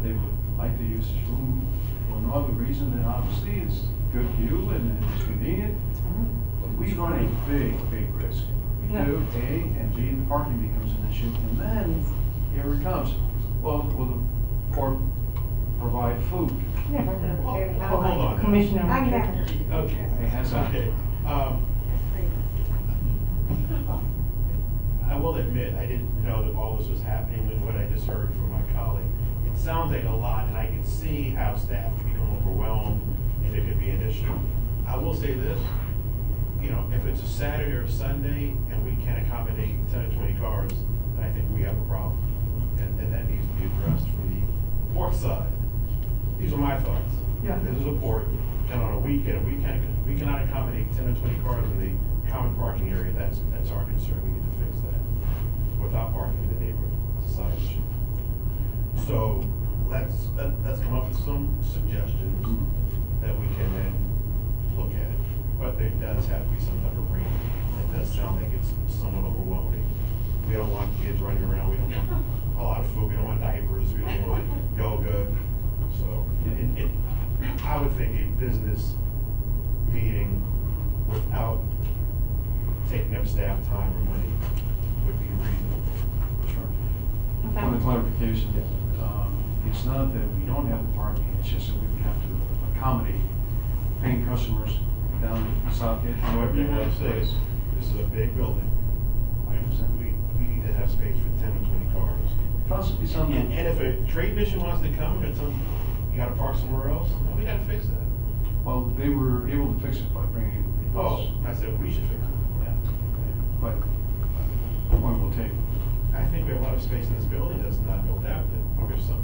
They would like to use this room for no other reason than obviously it's good view and it's convenient. But we run a big risk. We do, A, and B, the parking becomes an issue. And then, here it comes. Well, will the court provide food? Never heard of it. Hold on. Commissioner I never Richards. heard of it. Okay. It has a- Okay. I will admit, I didn't know that all this was happening with what I just heard from my colleague. It sounds like a lot, and I can see how staff can become overwhelmed, and it could be an issue. I will say this, you know, if it's a Saturday or a Sunday, and we can't accommodate 10 or 20 cars, then I think we have a problem. And that needs to be addressed from the port side. These are my thoughts. Yeah. There's a port, and on a weekend, we cannot accommodate 10 or 20 cars in the common parking area. That's our concern. We need to fix that. Without parking in the neighborhood, it's a side issue. So let's come up with some suggestions that we can then look at. But there does have to be some type of range. It does sound like it's somewhat overwhelming. We don't want kids running around. We don't want a lot of food. We don't want diapers. We don't want yoga. So I would think a business meeting without taking up staff time or money would be reasonable. Sure. Point of clarification, it's not that we don't have the parking, it's just that we would have to accommodate paying customers down in Southgate. However, you want to say is, this is a big building. I understand we need to have space for 10 or 20 cars. Possibly some. And if a trade mission wants to come and you gotta park somewhere else, then we gotta fix that. Well, they were able to fix it by bringing a bus. Oh, I said we should fix it. Yeah. But, point will take. I think we have a lot of space in this building that's not built out, or there's some.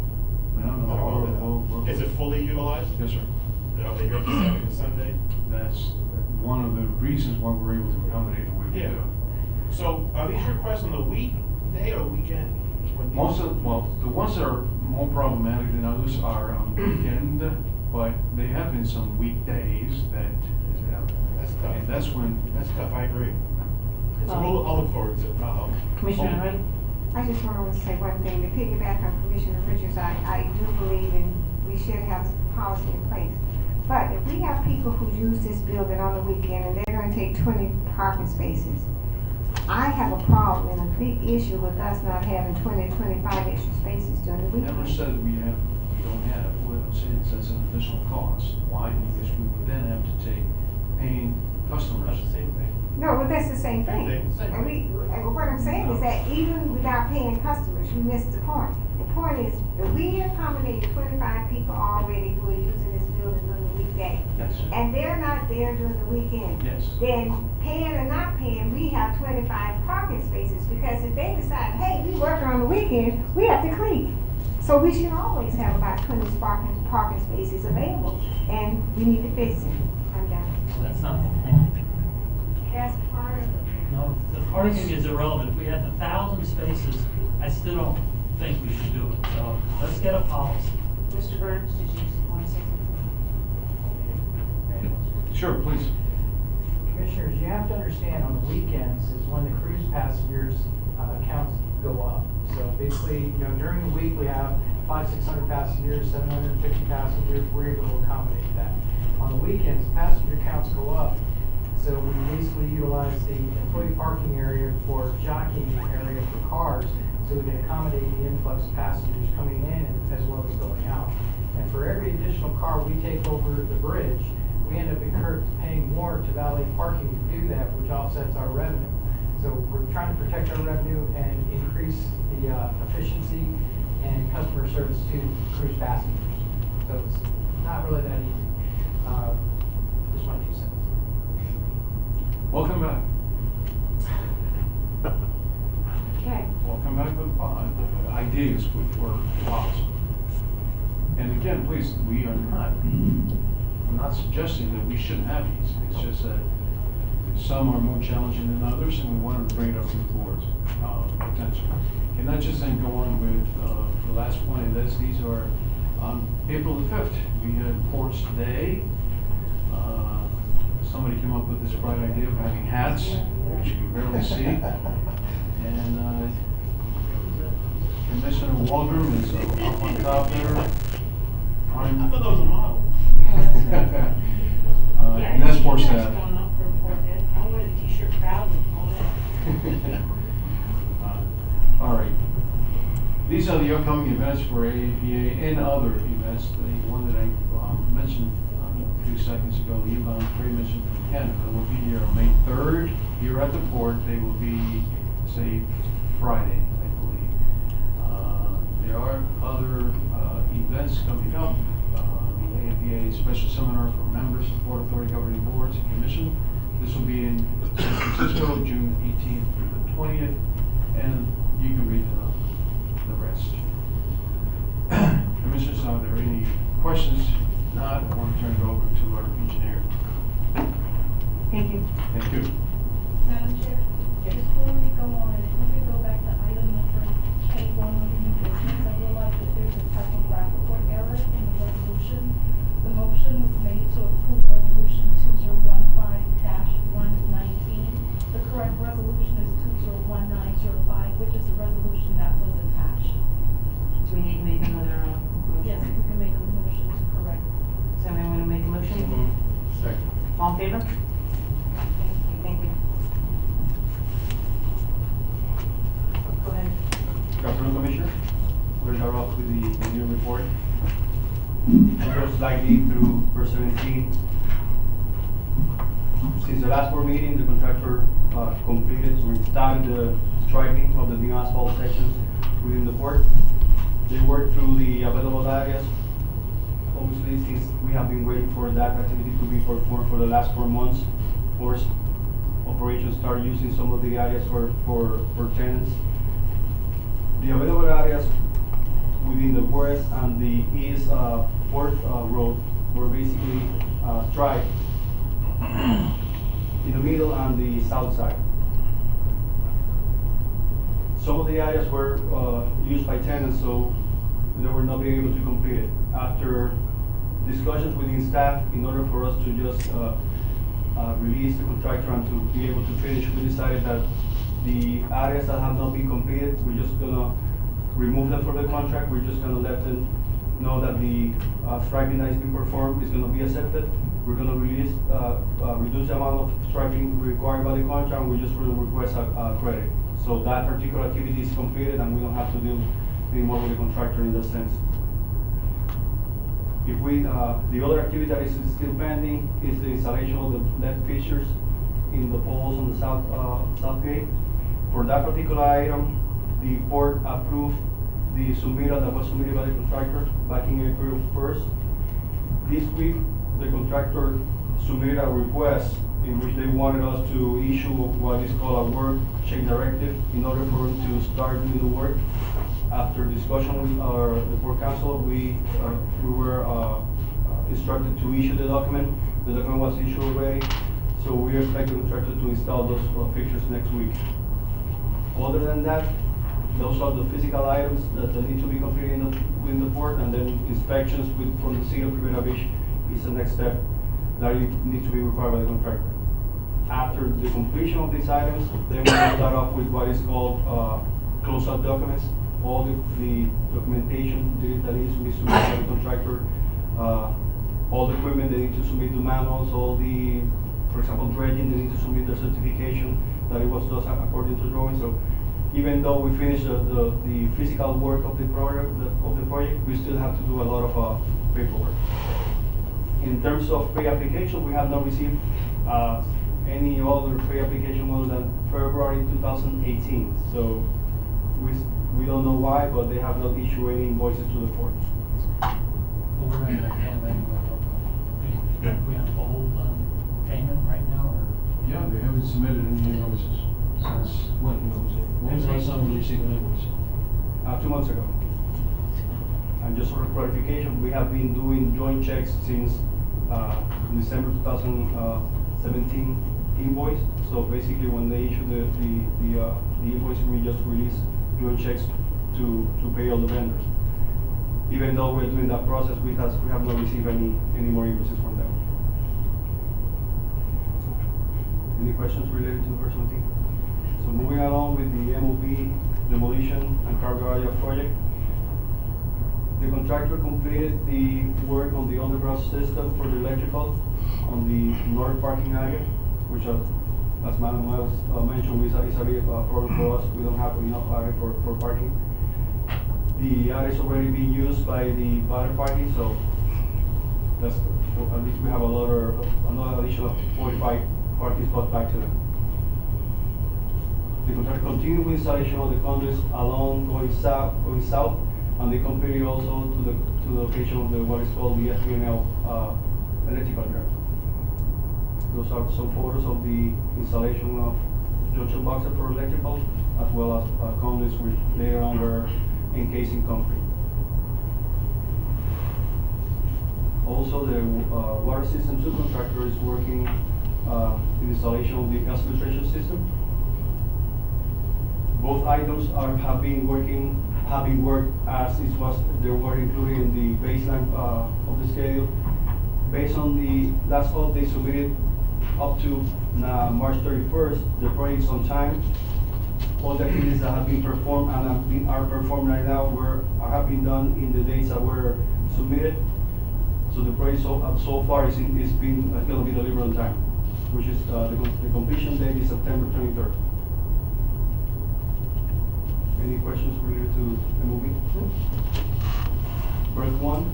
I don't know. Is it fully utilized? Yes, sir. Are they here Saturday and Sunday? That's one of the reasons why we're able to accommodate the way we Yeah. do. So are these requests on the weekday or weekend? The ones that are more problematic than others are on the weekend, but they have been some weekdays that, That's tough. and that's when. That's tough, I agree. So I'll look forward to it, I'll help. Commissioner Wright? I just want to say one thing, to piggyback on Commissioner Richards, I do believe in, we should have policy in place. But if we have people who use this building on the weekend and they're gonna take 20 parking spaces, I have a problem and a big issue with us not having 20, 25 extra spaces during the weekend. Never said we don't have, what I'm saying is that's an additional cost. Why? Because we would then have to take paying customers. That's the same thing. No, but that's the same thing. Same thing. And what I'm saying is that even without paying customers, you missed the point. The point is, if we accommodated 25 people already who are using this building during the weekday, Yes. and they're not there during the weekend, Yes. then paying or not paying, we have 25 parking spaces, because if they decide, hey, we working on the weekend, we have to clean. So we should always have about 20 parking spaces available, and we need to fix it. I'm done. Well, that's not the point. That's part of it. No, the parking is irrelevant. If we have 1,000 spaces, I still don't think we should do it. So let's get a policy. Mr. Burns, did you want to say something? Sure, please. Commissioners, you have to understand on the weekends is when the cruise passengers counts go up. So basically, during the week we have 500-600 passengers, 750 passengers, we're able to accommodate that. On the weekends, passenger counts go up. So we basically utilize the employee parking area for jockeying area for cars, so we can accommodate the influx of passengers coming in as well as going out. And for every additional car we take over the bridge, we end up paying more to valet parking to do that, which offsets our revenue. So we're trying to protect our revenue and increase the efficiency and customer service to cruise passengers. So it's not really that easy. Just my 2 cents. Welcome back. Okay. Welcome back with ideas which were possible. And again, please, I'm not suggesting that we shouldn't have these. It's just that some are more challenging than others, and we wanted to bring it up to the board's attention. Can I just then go on with the last one, and these are on April the 5th. We had Ports Day. Somebody came up with this bright idea of having hats, which you barely see. And Commissioner Waldron is up on top there. I thought that was a model. And that's Ports Day. Going up for Port Ed. I wear the t-shirt proudly, all that. All right. These are the upcoming events for AAPA and other events. The one that I mentioned a few seconds ago, the inbound trade mission from Canada, will be here on May 3rd here at the port. They will be, say, Friday, I believe. There are other events coming up. The AAPA special seminar for members of Port Authority governing boards and commission. This will be in San Francisco, June 18th through the 20th, and you can read the rest. Commissioners, are there any questions? Not, I want to turn it over to our engineer. Thank you. Thank you. Madam Chair, before we go on, if we could go back to item number K1 under new business, I realize that there's a typographical error in the resolution. The motion was made to approve resolution 2015-119. The correct resolution is 201905, which is the resolution that was attached. Do we need to make another motion? Yes, if we can make a motion to correct. Does anyone want to make a motion? Second. All in favor? Thank you. Go ahead. Good afternoon, Commissioner. We'll start off with the engineering report. It goes slightly through verse 17. Since the last board meeting, the contractor completed, so we started the striping of the new asphalt sections within the port. They worked through the available areas. Obviously, since we have been waiting for that activity to be performed for the last 4 months, of course, operations start using some of the areas for tenants. The available areas within the west and the east port road were basically striped in the middle and the south side. Some of the areas were used by tenants, so they were not being able to complete it. After discussions within staff, in order for us to just release the contractor and to be able to finish, we decided that the areas that have not been completed, we're just gonna remove them from the contract. We're just gonna let them know that the striping that is being performed is gonna be accepted. We're gonna release, reduce the amount of striping required by the contract, and we just will request a credit. So that particular activity is completed, and we don't have to deal anymore with the contractor in that sense. If we, the other activity that is still pending is the installation of the LED fixtures in the poles on the south gate. For that particular item, the port approved the submittal that was submitted by the contractor back in April 1st. This week, the contractor submitted a request in which they wanted us to issue what is called a work check directive in order for them to start doing the work. After discussion with the port council, we were instructed to issue the document. The document was issued already, so we expect the contractor to install those fixtures next week. Other than that, those are the physical items that need to be completed within the port, and then inspections from the city of Rivera Beach is the next step that needs to be required by the contractor. After the completion of these items, then we will start off with what is called closeout documents. All the documentation that needs to be submitted by the contractor, all the equipment they need to submit the manuals, all the, for example, dredging, they need to submit their certification that it was done according to drawing. So even though we finished the physical work of the project, we still have to do a lot of paperwork. In terms of pre-application, we have not received any other pre-application other than February 2018. So we don't know why, but they have not issued any invoices to the port. Well, we're not gonna have any, we on hold on payment right now, or? Yeah, they haven't submitted any invoices since when was it? When was the last time we received an invoice? 2 months ago. And just for clarification, we have been doing joint checks since December 2017 invoice. So basically, when they issue the invoice, we just release doing checks to pay all the vendors. Even though we're doing that process, we have not received any more invoices from them. Any questions related to the personal team? So moving along with the MOB demolition and cargo area project. The contractor completed the work on the underground system for the electrical on the north parking area, which as Madam Wells mentioned, is a big problem for us. We don't have enough area for parking. The area is already being used by the other parking, so that's, at least we have another additional 45 parking spots back to them. The contractor continued with installation of the conduits along going south, and they completed also to the location of what is called the FPNL electrical grid. Those are some photos of the installation of junction boxes for electrical, as well as conduits which later on were encased in concrete. Also, the water system subcontractor is working the installation of the gas filtration system. Both items have been worked as they were included in the baseline of the schedule. Based on the last update submitted up to March 31st, the project is on time. All the activities that have been performed and are performed right now have been done in the dates that were submitted. So the project so far is going to be delivered on time, which is the completion date is September 23rd. Any questions related to MOB? Berth 1.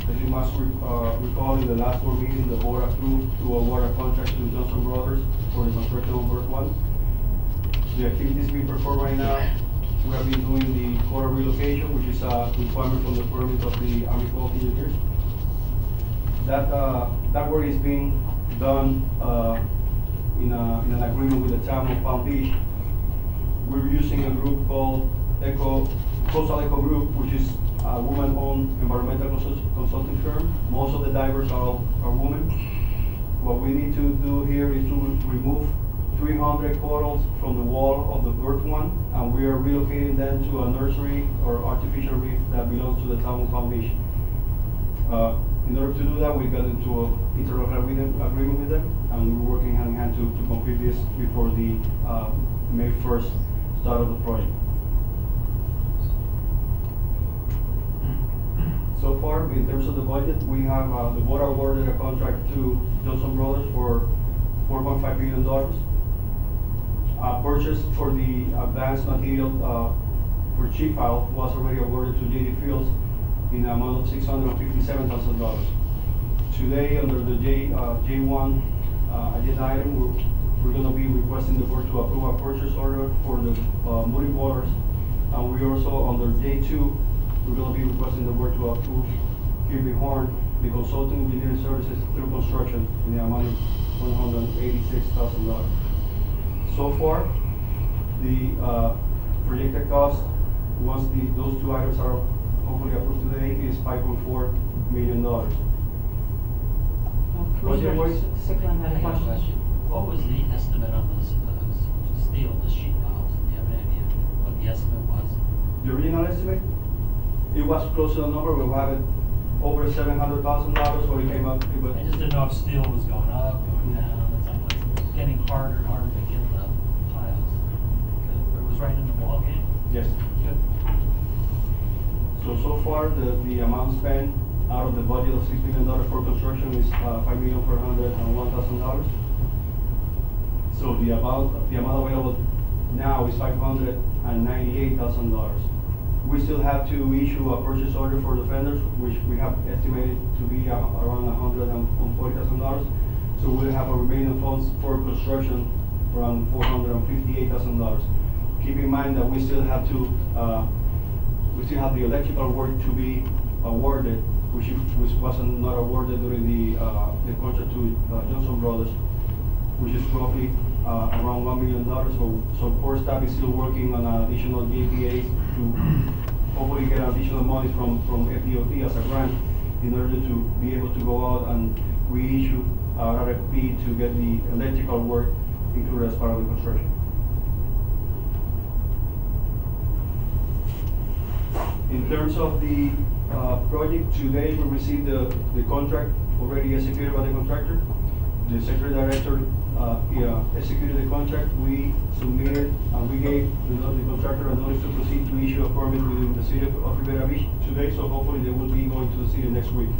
As you must recall, in the last board meeting, the board approved to award a contract to Johnson Brothers for the construction of Berth 1. The activities being performed right now, we have been doing the quarter relocation, which is a requirement from the permit of the Army Corps of Engineers. That work is being done in an agreement with the town of Palm Beach. We're using a group called Coastal Eco Group, which is a woman-owned environmental consulting firm. Most of the divers are women. What we need to do here is to remove 300 corals from the wall of the Berth 1, and we are relocating them to a nursery or artificial reef that belongs to the town of Palm Beach. In order to do that, we got into an interlocal agreement with them, and we're working hand in hand to complete this before the May 1st start of the project. So far, in terms of the budget, we have the board awarded a contract to Johnson Brothers for $4.5 million. Purchase for the advanced material for chip pile was already awarded to JD Fields in an amount of $657,000. Today, under the J1 agenda item, we're going to be requesting the board to approve a purchase order for the Moody Waters, and we also under J2 we're going to be requesting the board to approve Kirby Horn, the consulting engineering services through construction in the amount of $186,000. So far, the projected cost, once those two items are hopefully approved today, is $5.4 million. Commissioner Sickland had a question. What was the estimate on this steel, the sheet piles? Do you have any idea what the estimate was? The original estimate? It was close to the number. We'll have it over $700,000 when it came up. I just didn't know if steel was going up, going down. It's getting harder and harder to get the piles. It was right in the ball game. Yes. Good. So far, the amount spent out of the budget of $6 million for construction is $5,401,000. So the amount available now is $598,000. We still have to issue a purchase order for the fenders, which we have estimated to be around $140,000. So we'll have a remaining funds for construction around $458,000. Keep in mind that we still have the electrical work to be awarded, which wasn't not awarded during the contract to Johnson Brothers, which is roughly around $1 million. So core staff is still working on additional JPAs to hopefully get additional money from FDOT as a grant in order to be able to go out and reissue RFP to get the electrical work included as part of the construction. In terms of the project, today we received the contract already executed by the contractor. The secretary director executed the contract. We submitted, we gave the contractor a notice to proceed to issue a permit within the city of Rivera Beach today, so hopefully they will be going to the city next week.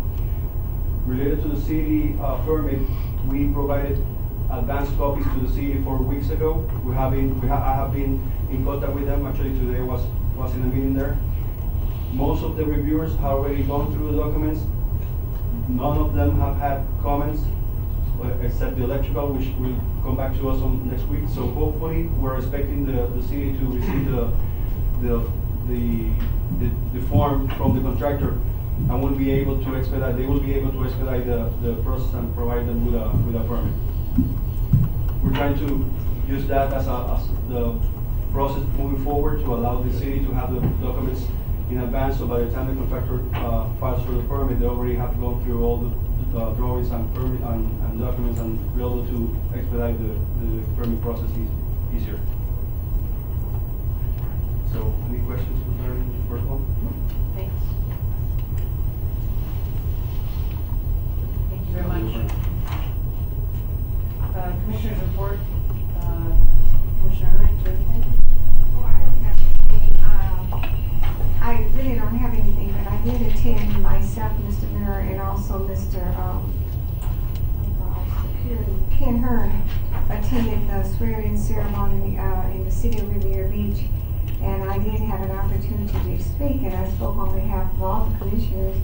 Related to the city permit, we provided advanced copies to the city 4 weeks ago. I have been in contact with them. Actually, today was in a meeting there. Most of the reviewers have already gone through the documents. None of them have had comments, except the electrical, which will come back to us on next week. So hopefully, we're expecting the city to receive the form from the contractor, and will be able to expedite. They will be able to expedite the process and provide them with a permit. We're trying to use that as the process moving forward to allow the city to have the documents in advance, so by the time the contractor files for the permit, they already have gone through all the drawings and permit and documents, and be able to expedite the permit process easier. So, any questions regarding the first one? Thanks. Thank you very much. Commissioner's report. Commissioner Wright, do you have anything? Oh, I don't have anything. I really don't have anything, but I did attend myself, Mr. Miller, and also Mr. Security, Ken Hearn, attended the swearing ceremony in the city of Riviera Beach. And I did have an opportunity to speak, and I spoke on behalf of all the commissioners,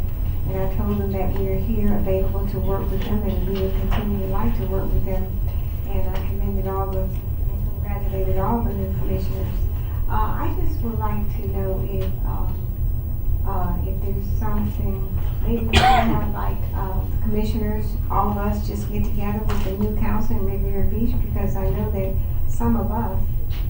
and I told them that we are here available to work with them, and we will continue to like to work with them. And I commended and congratulated all the new commissioners. I just would like to know if there's something, maybe we can have like commissioners, all of us just get together with the new council in Riviera Beach, because I know that some of us,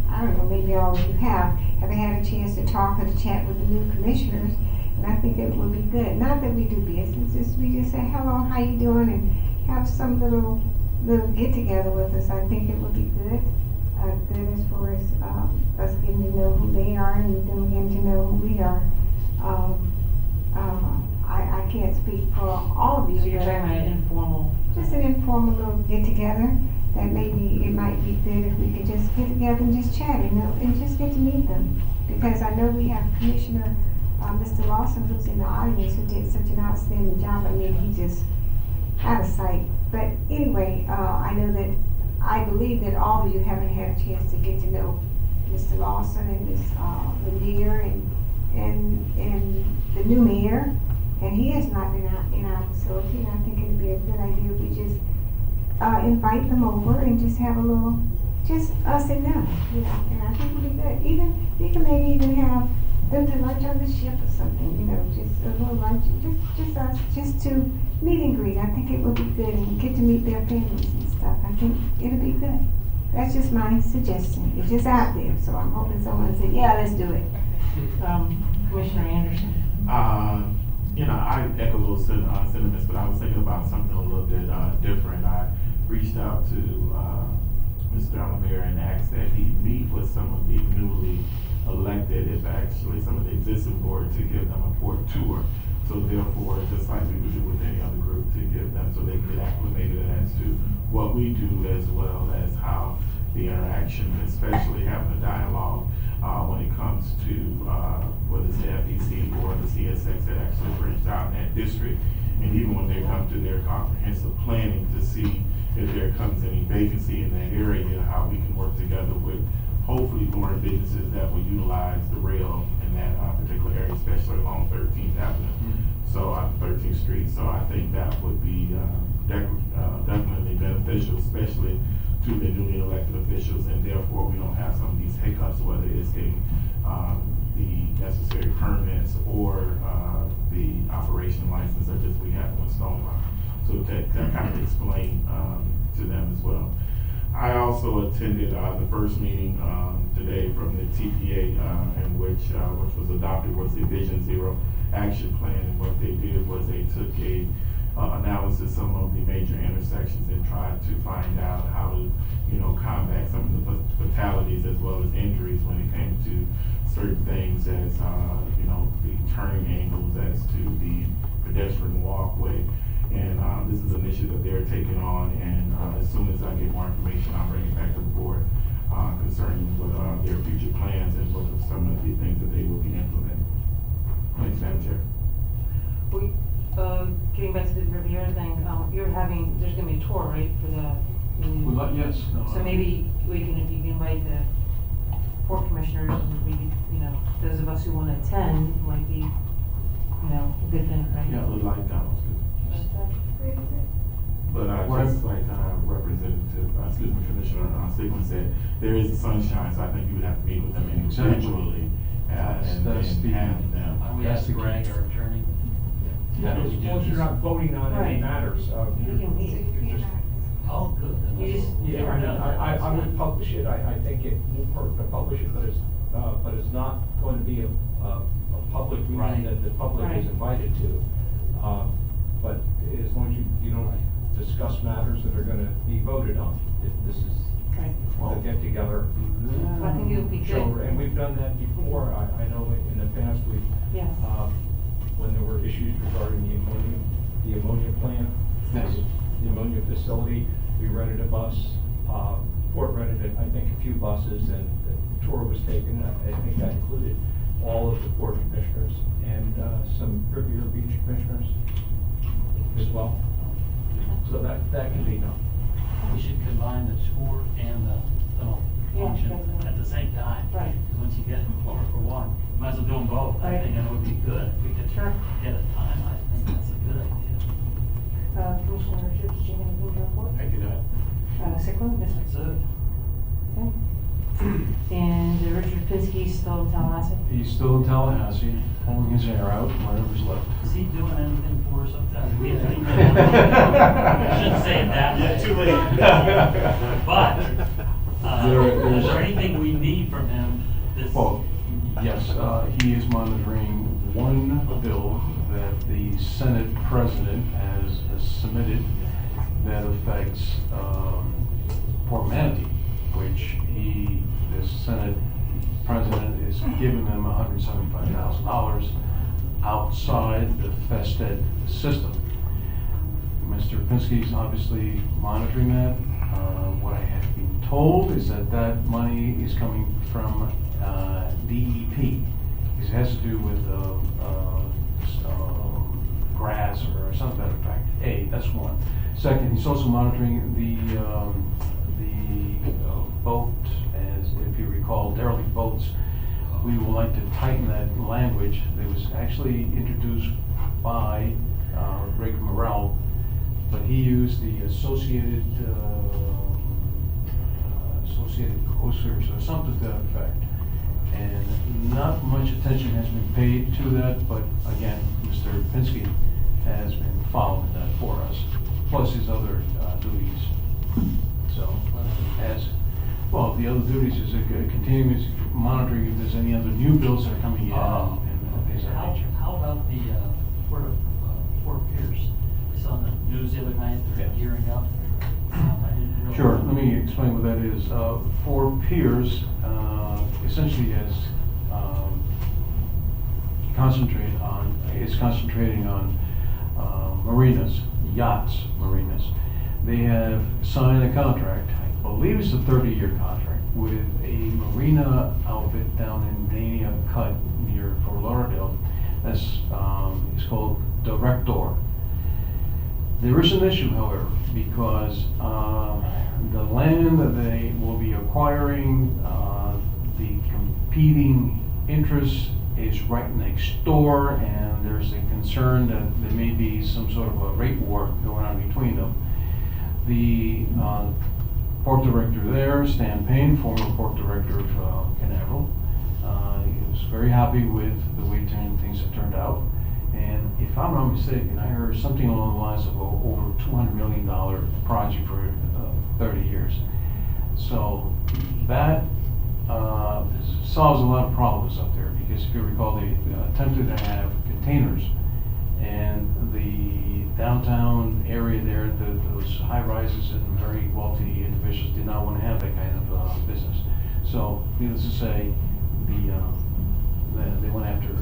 I don't know, maybe all of you have had a chance to talk or to chat with the new commissioners, and I think it would be good. Not that we do business, we just say hello, how you doing, and have some little get together with us. I think it would be good. Good as far as us getting to know who they are and them getting to know who we are. I can't speak for all of you. So you're talking about an informal? Just an informal little get together. That maybe it might be good if we could just get together and just chat, and just get to meet them. Because I know we have Commissioner Mr. Lawson, who's in the audience, who did such an outstanding job. I mean, he just out of sight. But anyway, I believe that all of you haven't had a chance to get to know Mr. Lawson and Ms. Lanier and the new mayor, and he has not been out in our facility, and I think it'd be a good idea if we just invite them over and just have a little, just us and them, and I think it'd be good. Even, we can maybe even have them to lunch on the ship or something, just a little lunch, just us, just to meet and greet. I think it would be good, and get to meet their families and stuff. I think it'll be good. That's just my suggestion. It's just out there, so I'm hoping someone will say, yeah, let's do it. Commissioner Anderson. I echo those sentiments, but I was thinking about something a little bit different. I reached out to Mr. Alamir and asked that he meet with some of the newly elected, if actually some of the existing board, to give them a port tour. So therefore, just like we would do with any other group, to give them so they can get acclimated as to what we do, as well as how the interaction, especially having a dialogue when it comes to whether it's the FEC or the CSX that actually brings out that district. And even when they come to their comprehensive planning to see if there comes any vacancy in that area, how we can work together with hopefully more businesses that will utilize the rail in that particular area, especially along 13th Avenue. So 13th Street. So I think that would be definitely beneficial, especially to the newly elected officials, and therefore we don't have some of these hiccups, whether it's getting the necessary permits or the operation license, such as we have in Stonewall. So to kind of explain to them as well. I also attended the first meeting today from the TPA, in which was adopted was the Vision Zero Action Plan, and what they did was they took a analysis some of the major intersections and tried to find out how to combat some of the fatalities as well as injuries when it came to certain things as, you know, the turning angles as to the pedestrian walkway. And, this is an issue that they're taking on, and, as soon as I get more information, I'll bring it back to the board, concerning what, their future plans and what are some of the things that they will be implementing. Thanks, Madam Chair. We, getting back to the Riviera thing, there's gonna be a tour, right, for the? Yes. So maybe you can invite the port commissioners, and maybe, you know, those of us who wanna attend, might be, you know, a good thing, right? Yeah, look like that. But, just like, Representative, Commissioner, Sigmund said, there is sunshine, so I think you would have to meet with them individually, and That's the- have them. Why don't we ask Greg, our attorney? Yeah, as long as you're not voting on any Right. matters, You can meet. you just, Oh, good. then You just- let's- yeah, I would publish it, I think it will hurt to publish it, but it's not going to be a public Right. meeting that the public is Right. invited to. But as long as you don't discuss matters that are gonna be voted on, this is Right. a get together. I think it would be good. And we've done that before, I know in the past, Yeah. when there were issues regarding the ammonia plant, Yes. the ammonia facility, we rented a bus, Port rented, I think, a few buses, and the tour was taken. I think that included all of the Port commissioners and some Riviera Beach commissioners as well. So that can be done. We should combine the tour and the function definitely. at the same time. Right. Because once you get them over for one, you might as well do them both. I Right. think it would be good. If we could Sure. get a time, I think that's a good idea. Commissioner Richards, did you have anything to report? I do not. Sigmund, Mr. That's it. Okay. And Richard Pinsky still in Tallahassee? He's still in Tallahassee, pulling his hair out, whatever's left. Is he doing anything for us up there? We haven't even- I shouldn't say it that way. Yeah, too late. But, is there There's- anything we need from him this? Well, yes, he is monitoring one bill that the Senate President has submitted that affects Port Manatee, which the Senate President is giving them $175,000 outside the FESTED system. Mr. Pinsky's obviously monitoring that. What I have been told is that money is coming from DEP. It has to do with grass or something to that effect. That's one. Second, he's also monitoring the boat, as if you recall, derelict boats. We would like to tighten that language that was actually introduced by Rick Morrell, but he used the Associated Coasters or something to that effect. And not much attention has been paid to that, but again, Mr. Pinsky has been following that for us, plus his other duties. So, the other duties is a continuous monitoring if there's any other new bills that are coming in and things of that nature. How about the Fort Pierce? I saw in the news the other night, they're Yeah. gearing up. I didn't realize. Sure, let me explain what that is. Fort Pierce essentially is concentrating on marinas, yachts, marinas. They have signed a contract, I believe it's a 30-year contract, with a marina outfit down in Dania Cut near Fort Lauderdale. That's it's called Director. There is an issue, however, because the land that they will be acquiring, the competing interest is right next door, and there's a concern that there may be some sort of a rate war going on between them. The port director there, Stan Payne, former port director of Canaveral, he was very happy with the way things have turned out. And if I'm not mistaken, I heard something along the lines of over $200 million project for 30 years. So that solves a lot of problems up there, because if you recall, they attempted to have containers, and the downtown area there, those high rises and very wealthy individuals did not want to have that kind of business. So needless to say, the They went after a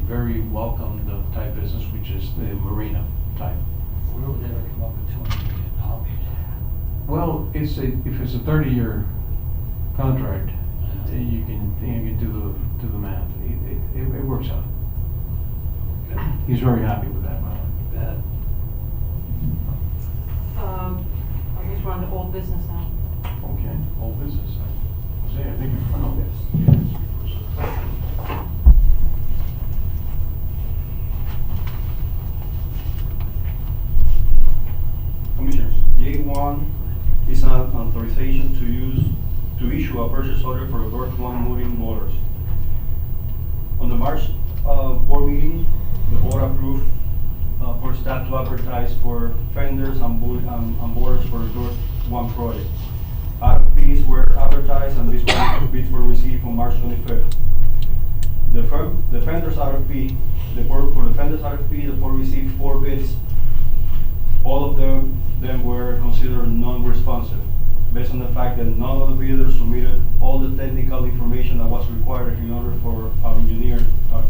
very welcomed type business, which is the marina type. Where would they ever come up with $200 million? Well, if it's a 30-year contract, you can do the math. It works out. Good. He's very happy with that, by the way. Bad. I guess we're on to old business now. Okay, old business. Jose, I think you're front of this. Commissioners, J1 is an authorization to issue a purchase order for Berth 1 moving motors. On the March board meeting, the board approved for staff to advertise for fenders and borders for the Berth 1 project. RFPs were advertised and bids were received on March 25th. The fenders RFP, the board received 4 bids. All of them were considered non-responsive, based on the fact that none of the bidders submitted all the technical information that was required in order for our engineer,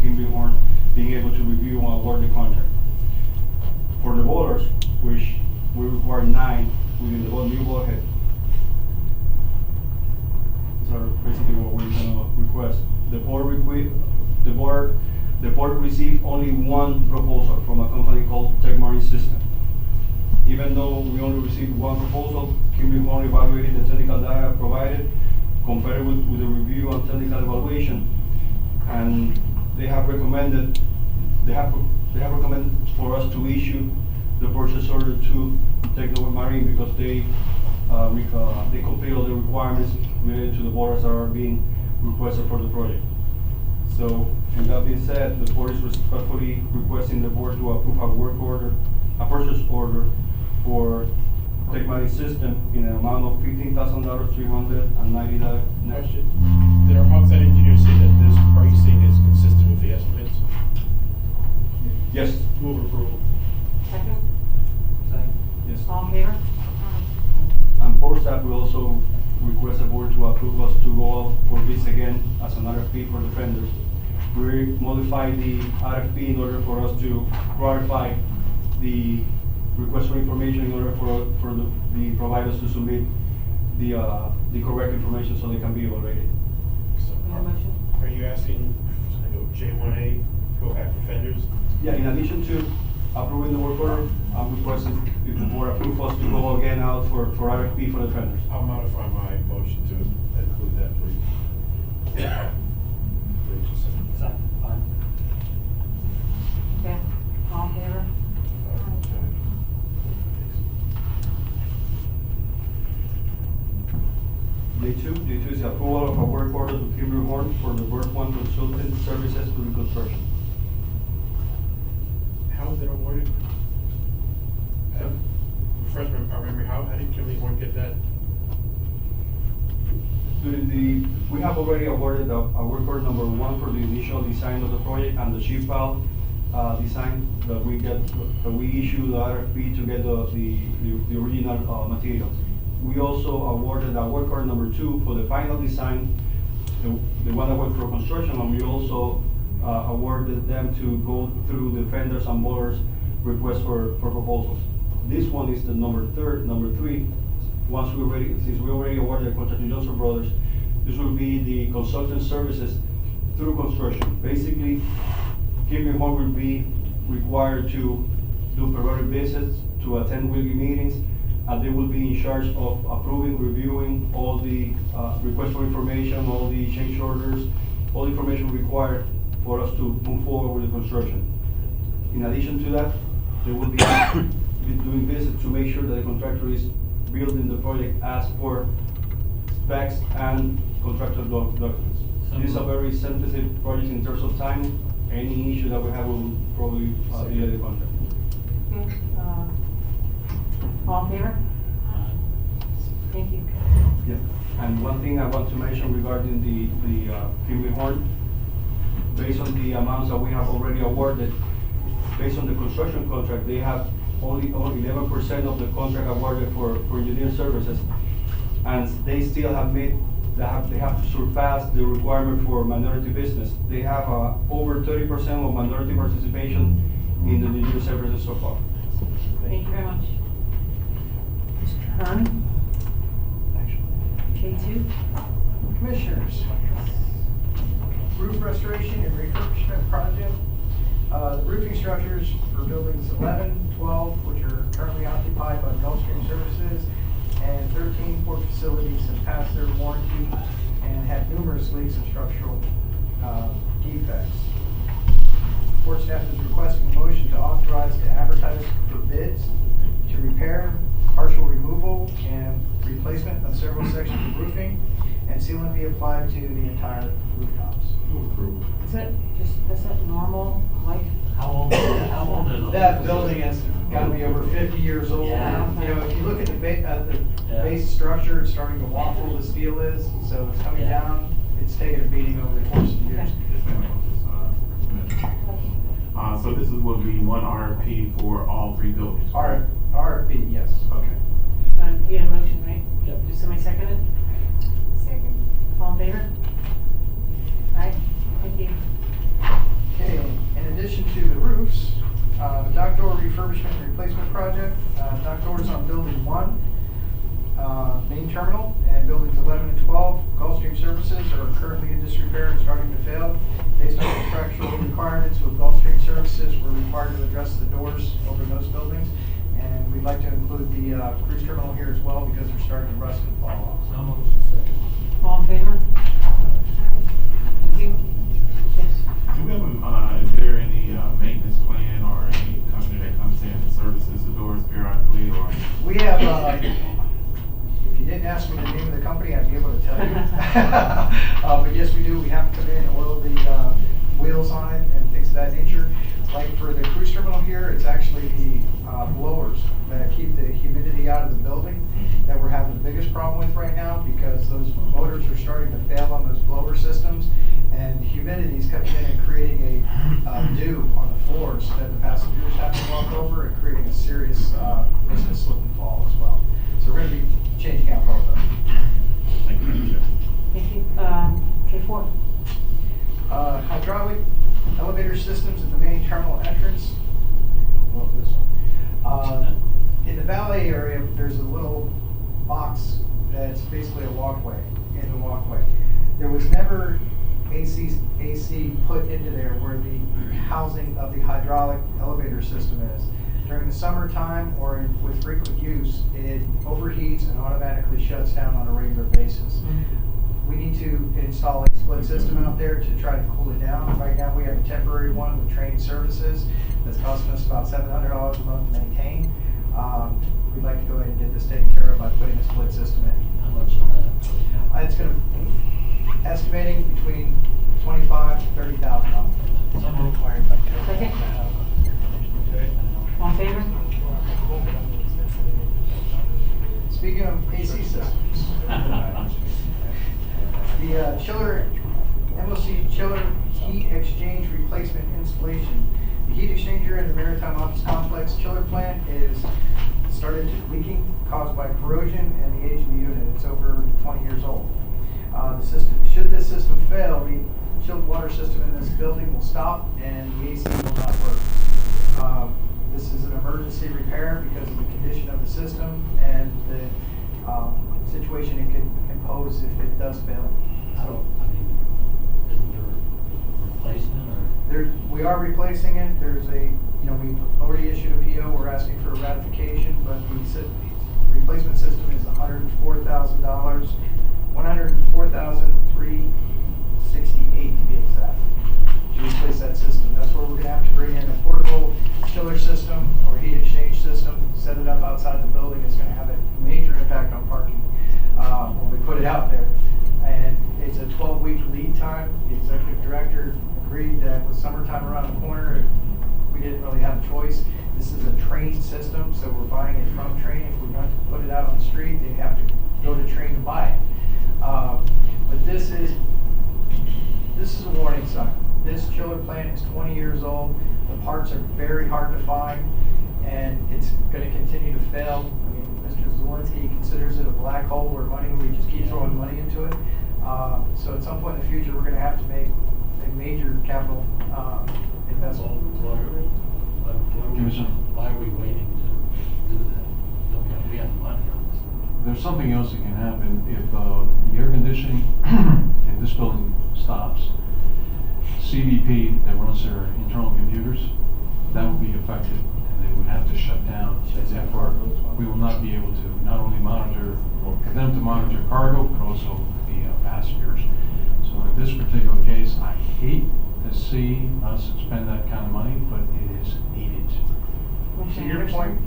Kimberly Horn, being able to review and award the contract. For the borders, which we require 9 within the new bulkhead, these are basically what we're going to request. The board received only 1 proposal from a company called Tech Marine System. Even though we only received 1 proposal, Kimberly Horn evaluated the technical data provided, compared it with the review and technical evaluation, and they have recommended for us to issue the purchase order to Techno Marine because they complete all the requirements related to the borders that are being requested for the project. So, and that being said, the board is respectfully requesting the board to approve a purchase order for Tech Marine System in an amount of $15,390. Question, did our outside engineer say that this pricing is consistent with the estimates? Yes. Move approval. Second? Yes. All in favor? And for staff, we also request the board to approve us to go out for bids again as an RFP for the vendors. We modified the RFP in order for us to clarify the request for information in order for the providers to submit the correct information so they can be evaluated. So, We have a motion? are you asking, J1A, go back for fenders? Yeah, in addition to approving the work order, I'm requesting if the board approve us to go again out for RFP for the vendors. I'll modify my motion to include that, please. Second, fine. Okay, all in favor? D2 is the approval of a work order to Kimberly Horn for the Berth 1 consultant services to the construction. How was it awarded? Refresh my memory, how did Kimberly Horn get that? We have already awarded a work order number 1 for the initial design of the project and the ship valve design that we issue the RFP to get the original materials. We also awarded a work order number 2 for the final design, the one that went for construction, and we also awarded them to go through the vendors and borders request for proposals. This one is the number 3. Since we already awarded the contract to Johnson Brothers, this will be the consultant services through construction. Basically, Kimberly Horn will be required to do periodic visits, to attend weekly meetings, and they will be in charge of approving, reviewing all the requests for information, all the change orders, all the information required for us to move forward with the construction. In addition to that, they will be doing visits to make sure that the contractor is building the project as per specs and contractual documents. This is a very sensitive project in terms of time. Any issue that we have will probably delay the contract. Okay, all in favor? Thank you. Yeah, and one thing I want to mention regarding the Kimberly Horn, based on the amounts that we have already awarded, based on the construction contract, they have only 11% of the contract awarded for engineering services, and they still have made they have to surpass the requirement for minority business. They have over 30% of minority participation in the digital services so far. Thank you very much. Mr. Hearn? K2? Commissioners, roof restoration and refurbishment project. The roofing structures for buildings 11, 12, which are currently occupied by Gulfstream Services, and 13 port facilities have passed their warranty and had numerous leaks and structural defects. Port staff is requesting a motion to authorize to advertise for bids to repair, partial removal, and replacement of several sections of roofing, and sealant be applied to the entire rooftops. Is that normal life? How old are those? That building has got to be over 50 years old now. Yeah. You know, if you look at the Yeah. base structure, it's starting to waffle, the steel is, so it's coming Yeah. down. It's taken a beating over the course of the years. So this will be one RFP for all 3 buildings? RFP, yes. Okay. You had a motion, right? Yep. Did somebody second it? Second. All in favor? Aye. Thank you. Okay, in addition to the roofs, the dock door refurbishment and replacement project, dock doors on building 1, main terminal, and buildings 11 and 12, Gulfstream Services are currently in disrepair and starting to fail. Based on contractual requirements with Gulfstream Services, we're required to address the doors over those buildings. And we'd like to include the cruise terminal here as well because they're starting to rust and fall off. So moved. All in favor? Thank you. Yes. Do we have is there any maintenance plan or any company that comes in and services the doors periodically, or? We have, if you didn't ask me the name of the company, I'd be able to tell you. But yes, we do. We have to come in and oil the wheels on it and things of that nature. Like for the cruise terminal here, it's actually the blowers that keep the humidity out of the building that we're having the biggest problem with right now, because those motors are starting to fail on those blower systems, and humidity is coming in and creating a dew on the floors that the passengers have to walk over and creating a serious risk of slip and fall as well. So we're going to be changing out both of them. Thank you, Madam Chair. Thank you. K4? Hydraulic elevator systems at the main terminal entrance. Love this one. In the valet area, there's a little box that's basically a walkway, in the walkway. There was never AC put into there where the housing of the hydraulic elevator system is. During the summertime or with frequent use, it overheats and automatically shuts down on a regular basis. We need to install a split system out there to try to cool it down. Right now we have a temporary one with training services that's costing us about $700 a month to maintain. We'd like to go ahead and get this taken care of by putting a split system in. How much is that? It's going to, estimating between $25,000 to $30,000. So moved. Second? All in favor? Speaking of AC systems, the chiller, MOC chiller heat exchange replacement installation. The heat exchanger in the Maritime Office Complex chiller plant is started leaking caused by corrosion and the age of the unit. It's over 20 years old. Should this system fail, the chilled water system in this building will stop and the AC will not work. This is an emergency repair because of the condition of the system and the situation it can impose if it does fail. So, Isn't there a replacement or? we are replacing it. There's we've already issued a PO. We're asking for a ratification, but the replacement system is $104,000, $104,368 to be exact, to replace that system. That's where we're going to have to bring in a portable chiller system or heat exchange system, set it up outside the building. It's going to have a major impact on parking when we put it out there. And it's a 12-week lead time. The executive director agreed that with summertime around the corner, we didn't really have a choice. This is a train system, so we're buying it from Train. If we want to put it out on the street, they'd have to go to Train to buy it. But this is a warning sign. This chiller plant is 20 years old. The parts are very hard to find, and it's going to continue to fail. I mean, Mr. Zelensky considers it a black hole where we just keep throwing money into it. So at some point in the future, we're gonna have to make a major capital, investment. Commissioner? Why are we waiting to do that? Don't we have the money on this? There's something else that can happen if the air conditioning in this building stops. CVP that runs their internal computers, that will be affected, and they would have to shut down. And therefore, we will not be able to not only monitor, or for them to monitor cargo, but also the passengers. So in this particular case, I hate to see us spend that kind of money, but it is needed. To your point,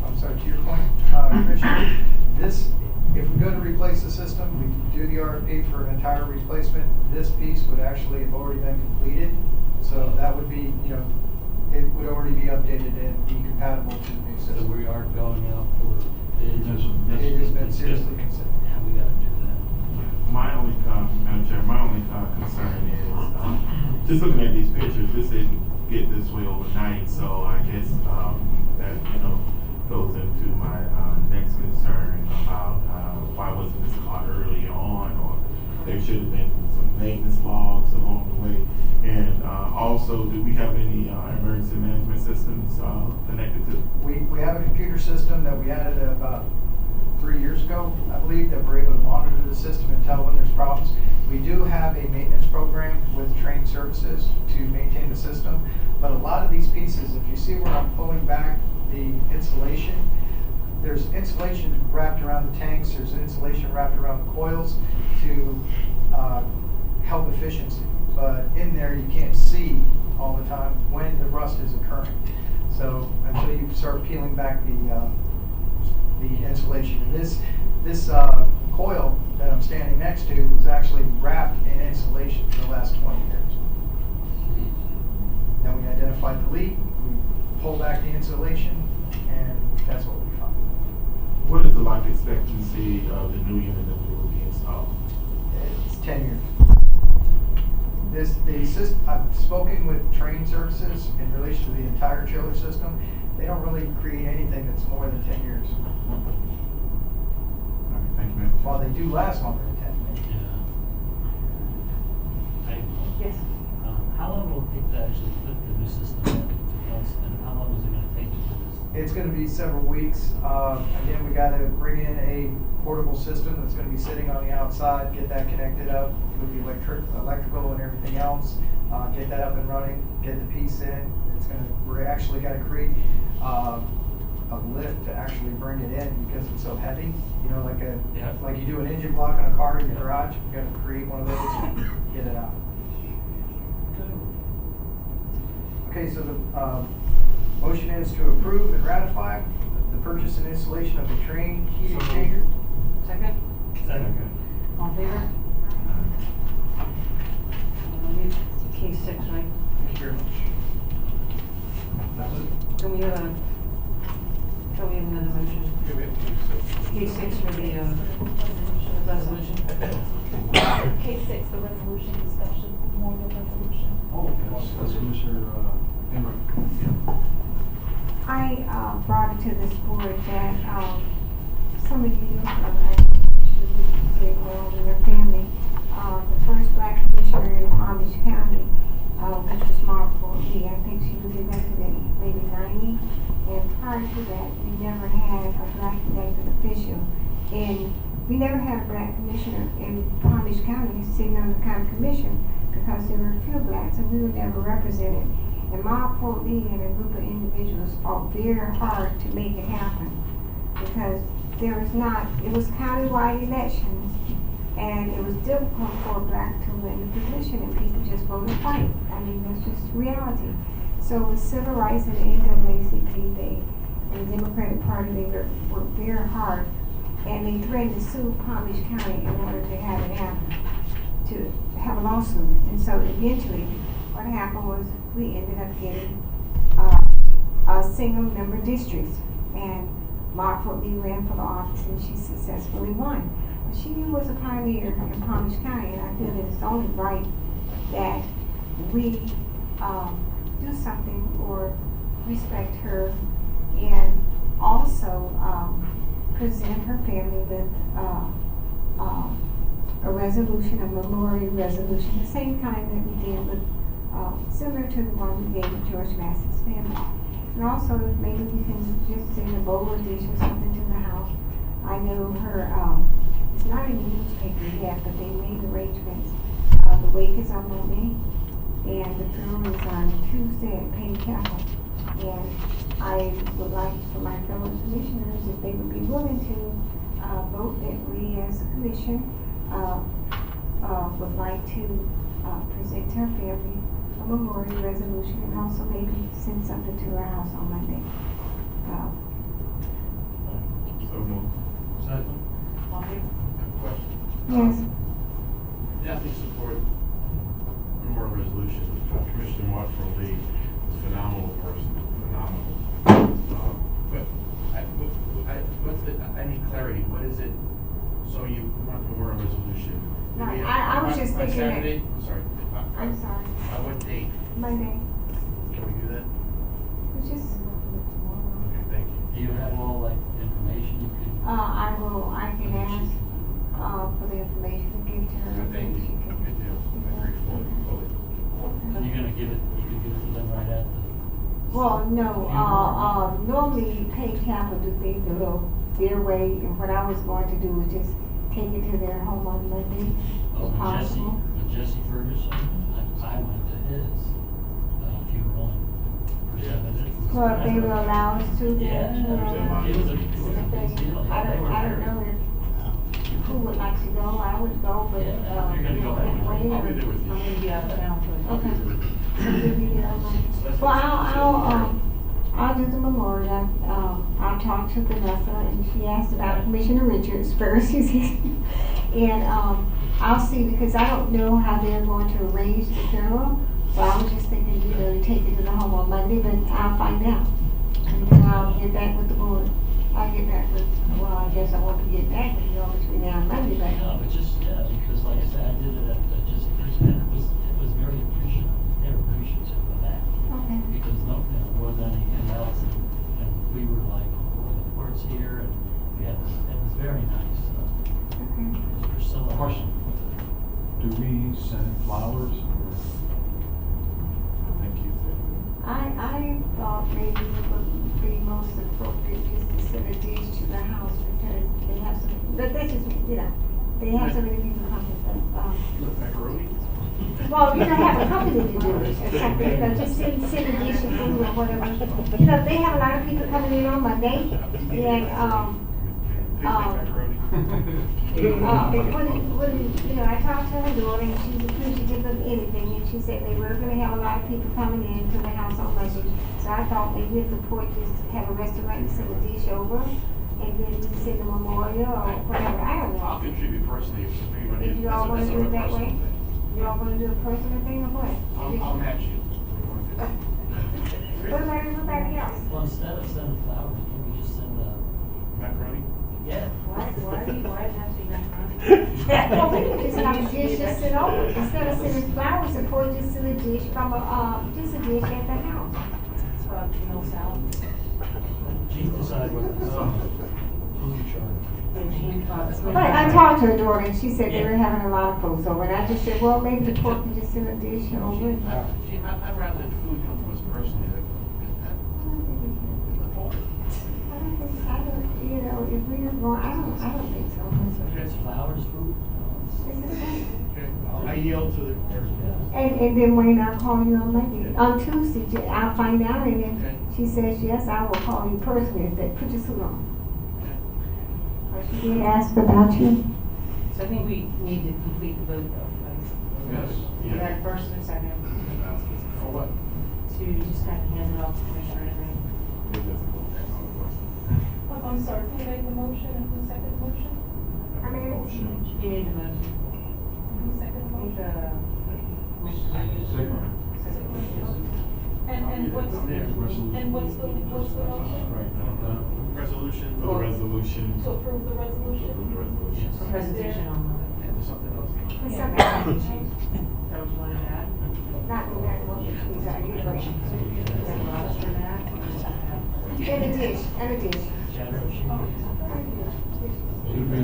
I'm sorry, to your point, Commissioner, this, if we go to replace the system, we do the RFP for an entire replacement, this piece would actually have already been completed. So that would be, you know, it would already be updated and be compatible to the new So system. we are going out for bids. It has been seriously considered. Yeah, we gotta do that. My only, Madam Chair, my only concern is, just looking at these pictures, this didn't get this way overnight, so I guess, that, you know, goes into my, next concern about, why wasn't this caught early on, or there should have been some maintenance logs along the way. And, also, do we have any, emergency management systems, connected to? We have a computer system that we added about 3 years ago, I believe, that we're able to monitor the system and tell when there's problems. We do have a maintenance program with trained services to maintain the system, but a lot of these pieces, if you see where I'm pulling back the insulation, there's insulation wrapped around the tanks, there's insulation wrapped around the coils to help efficiency. But in there, you can't see all the time when the rust is occurring. So until you start peeling back the insulation, and this coil that I'm standing next to was actually wrapped in insulation for the last 20 years. Then we identified the leak, we pulled back the insulation, and that's what we found. What is the life expectancy of the new unit that we will be installed? It's 10 years. I've spoken with trained services in relation to the entire chiller system. They don't really create anything that's more than 10 years. All right, thank you, ma'am. While they do last longer than 10 years. Yeah. Yes. How long will it take to actually put the new system in? And how long is it gonna take to put this? It's going to be several weeks. Again, we got to bring in a portable system that's going to be sitting on the outside, get that connected up with the electrical and everything else, get that up and running, get the piece in. We're actually got to create a lift to actually bring it in because it's so heavy. You know, like you do an engine block on a car in your garage. We got to create one of those and get it out. Okay, so the motion is to approve and ratify the purchase and installation of a train heat exchanger. Second? Second. All in favor? Case 6, right? Thank you very much. Can we have another motion? Case 6 for the resolution. Case 6, the resolution discussion, more the resolution. Oh, that's Commissioner Emmerich. I brought it to this board that some of you, and your family, the first black commissioner in Palm Beach County, which was Martha Lee, I think she was elected in maybe 90, and prior to that, we never had a black elected official, and we never had a black commissioner in Palm Beach County sitting on the county commission because there were few blacks and we were never represented. And Martha Lee and a group of individuals fought very hard to make it happen because it was countywide elections and it was difficult for a black to win the position and people just voted white. I mean, that's just reality. So with civil rights and the NAACP, and the Democratic Party, they worked very hard and they threatened to sue Palm Beach County in order to have it happen, to have a lawsuit. And so eventually what happened was we ended up getting a single member district, and Martha Lee ran for the office and she successfully won. She was a pioneer in Palm Beach County, and I feel that it's only right that we do something or respect her and also present her family with a resolution, a memorial resolution, the same kind that we did with, similar to the one we gave to George Massey's family. And also, maybe we can just send a bowl dish or something to the house. I know her, it's not in the newspaper yet, but they made arrangements. The wake is on Monday, and the funeral is on Tuesday at Payne Chapel. And I would like for my fellow commissioners, if they would be willing to vote that we as a commission would like to present to our family a memorial resolution, and also maybe send something to our house on Monday. So moved. Second. Question. Yes. Definitely support memorial resolution. Commissioner Marshall Lee is a phenomenal person, phenomenal. But I need clarity. What is it? So you want memorial resolution? No, I was just on thinking that- Saturday? Sorry. I'm sorry. What date? Monday. Can we do that? Which is, Okay, thank you. Do you have all like information you can? I can ask, for the information to give to her. and Thank then you. she can- Good deal. I agree fully. You're gonna give it, you can give it to them right at the. Well, no, normally Payne Chapel do things a little their way, and what I was going to do was just take it to their home on Monday, Oh, if with possible. Jesse Ferguson, I went to his, funeral and presented it. Well, if they will allow us to, Yeah, then, it was a big deal. I don't know if, who would like to go, I would go, but, Yeah, you're gonna go ahead. Wayne I'll be or- there with you. I'm gonna be out of town for. Okay. Well, I'll do the memorial. I'll talk to Vanessa, and she asked about Commissioner Richards first. And, I'll see, because I don't know how they're going to arrange the funeral. So I was just thinking, to take it to the home on Monday, but I'll find out. And then I'll get back with the board. I'll get back with, well, I guess I want to get back with you all between now and Monday, but. No, but just, yeah, because like I said, I did it at Jesse Ferguson, and it was very appreciative, they're appreciative of that. Okay. Because no, more than anything else, and we were like, oh, the court's here, and we had this, it was very nice. Okay. Priscilla. Question. Do we send flowers or? Thank you. I thought maybe it would be most appropriate just to send a dish to the house, because they have so many, but that's just, they have so many people coming, but, Macaroni? well, have a company to do it, or something, just send a dish of food or whatever. They have a lot of people coming in on Monday, and, Macaroni? when I talked to her daughter, and she's appreciative of anything, and she said they were gonna have a lot of people coming in to the house on Monday. So I thought maybe if the port just have a restaurant and send a dish over, and then we send a memorial or whatever, I don't I'll know. contribute personally if anybody. If you all wanna do it that way? You all wanna do a personal thing or what? I'll match you. What about everybody else? Well, instead of sending flowers, can we just send a, Macaroni? yeah. Why does it have to be macaroni? Well, we could just have a dish just sit over, instead of sending flowers, the port just send a dish from just a dish at the house. It's about kale salad. Chief decide what the food charge. And Jean thought. But I talked to her daughter, and she said they were having a lot of folks over, and I just said, well, maybe the port can just send a dish over. Gee, I'd rather the food come from us personally. I don't, if we were going, I don't think so. It's flowers, fruit. It's the same. I yield to the. And then Wayne, I'll call you on Monday, on Tuesday, I'll find out, and if she says yes, I will call you personally and say, put your suit on. She did ask about you. So I think we need to complete the vote though, right? Yes. We had first and second. For what? To just kind of hand it off to Commissioner Henry. I'm sorry, who made the motion and who seconded the motion? I mean, You need the motion. Who seconded the Need motion? the Commissioner. And what's the motion? Right. Resolution for the resolution. To approve the resolution? Approve the resolution. For presentation on the. And there's something else. it's That okay. was what you wanted to add? Not the very motion, please, I get right. Is that lobster that? And a dish, and a dish. General, she. Should be,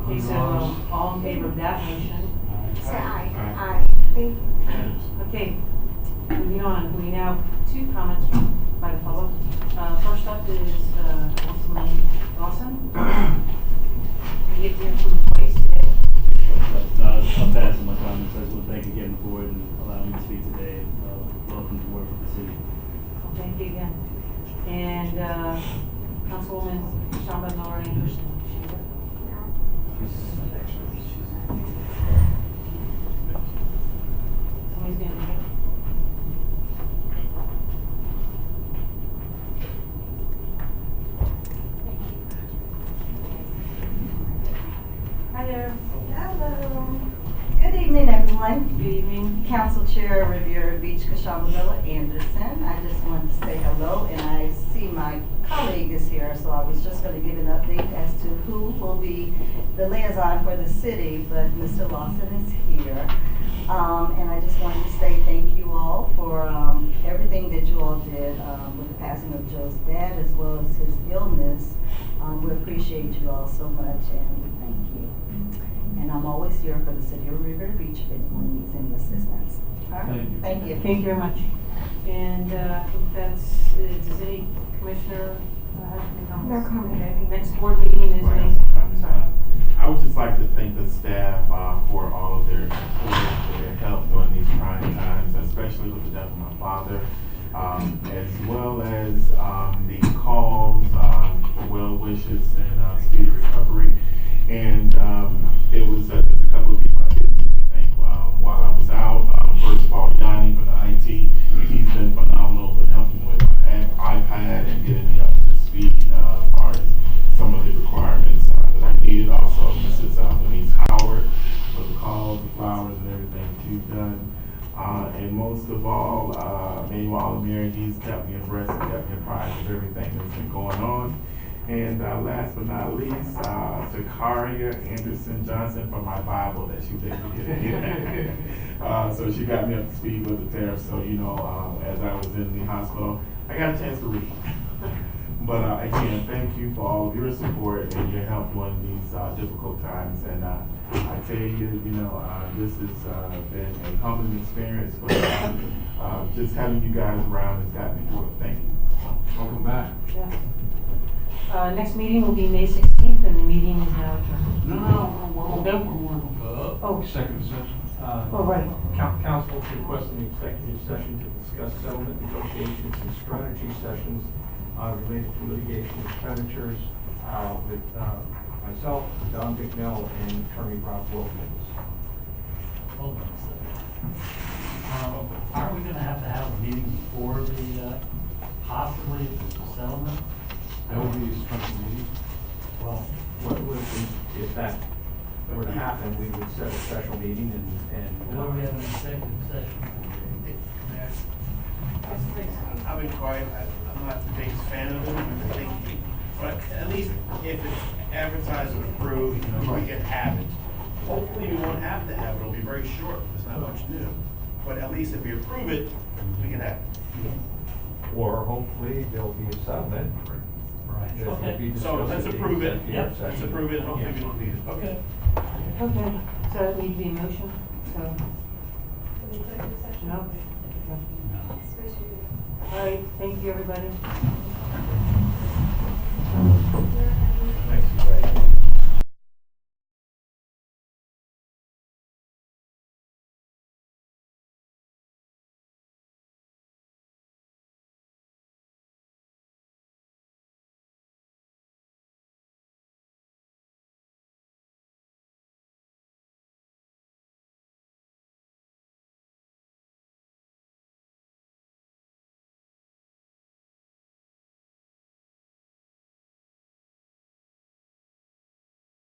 He So, loves. all in favor of that motion? Say aye. Aye. Aye. Thank you. Okay, moving on, we now have 2 comments by the public. First up is Councilman Lawson. You get to hear from the voice today. I'll pass on my comments. I just want to thank again the board and allowing me to speak today. Welcome to work with the city. Well, thank you again. And Councilwoman Shamba Nora Anderson. Somebody's gonna do it. Hi there. Hello. Good evening, everyone. Good evening. Council Chair Riviera Beach, Kashabavilla Anderson. I just wanted to say hello, and I see my colleague is here, so I was just going to give an update as to who will be the liaison for the city, but Mr. Lawson is here. And I just wanted to say thank you all for everything that you all did with the passing of Joe's dad, as well as his illness. We appreciate you all so much, and we thank you. And I'm always here for the city of Riviera Beach if anyone needs any assistance. All right? Thank you. Thank you very much. And I think that's, does any commissioner have any comments? No comment. Okay, next board meeting is May, sorry. I would just like to thank the staff for all of their support, for their help during these trying times, especially with the death of my father, as well as the calls for well wishes and speedy recovery. And it was just a couple of people I didn't thank while I was out. First of all, Yanni from the IT, he's been phenomenal with helping with my iPad and getting me up to speed as far as some of the requirements that I needed. Also, Mrs. Denise Howard for the calls, the flowers, and everything that you've done. And most of all, Manuel Amir, he's kept me abreast and kept me apprised of everything that's been going on. And last but not least, Zakaria Anderson Johnson for my Bible that she didn't get. So she got me up to speed with the tariffs. So, you know, as I was in the hospital, I got a chance to read. But again, thank you for all of your support and your help during these difficult times. And I tell you, you know, this has been a humbling experience, but just having you guys around has got me through it. Thank you. Welcome back. Yeah. Next meeting will be May 16th, and the meeting is now adjourned. No. Oh, Second session. Oh, right. Council is requesting executive session to discuss settlement negotiations and strategy sessions related to litigation expenditures with myself, Don Bicknell, and Attorney Rob Wilkins. Hold on a second. Aren't we gonna have to have a meeting before the, possibly the settlement? That will be a special meeting. Well, What would, if that were to happen, we would set a special meeting and. what are we having an executive session? I've been quiet. I'm not the biggest fan of it. I think, but at least if it's advertised and approved, we can have it. Hopefully, we won't have to have it. It'll be very short. There's not much new. But at least if we approve it, we can have it. Or hopefully there'll be a settlement. Right. that will be Okay, so discussed let's at the approve it. executive Yep. Let's session. approve it. Hopefully, we don't need it. Okay. Okay, so it needs to be a motion, so, For the executive session. no? Okay. Especially All right, thank you, everybody.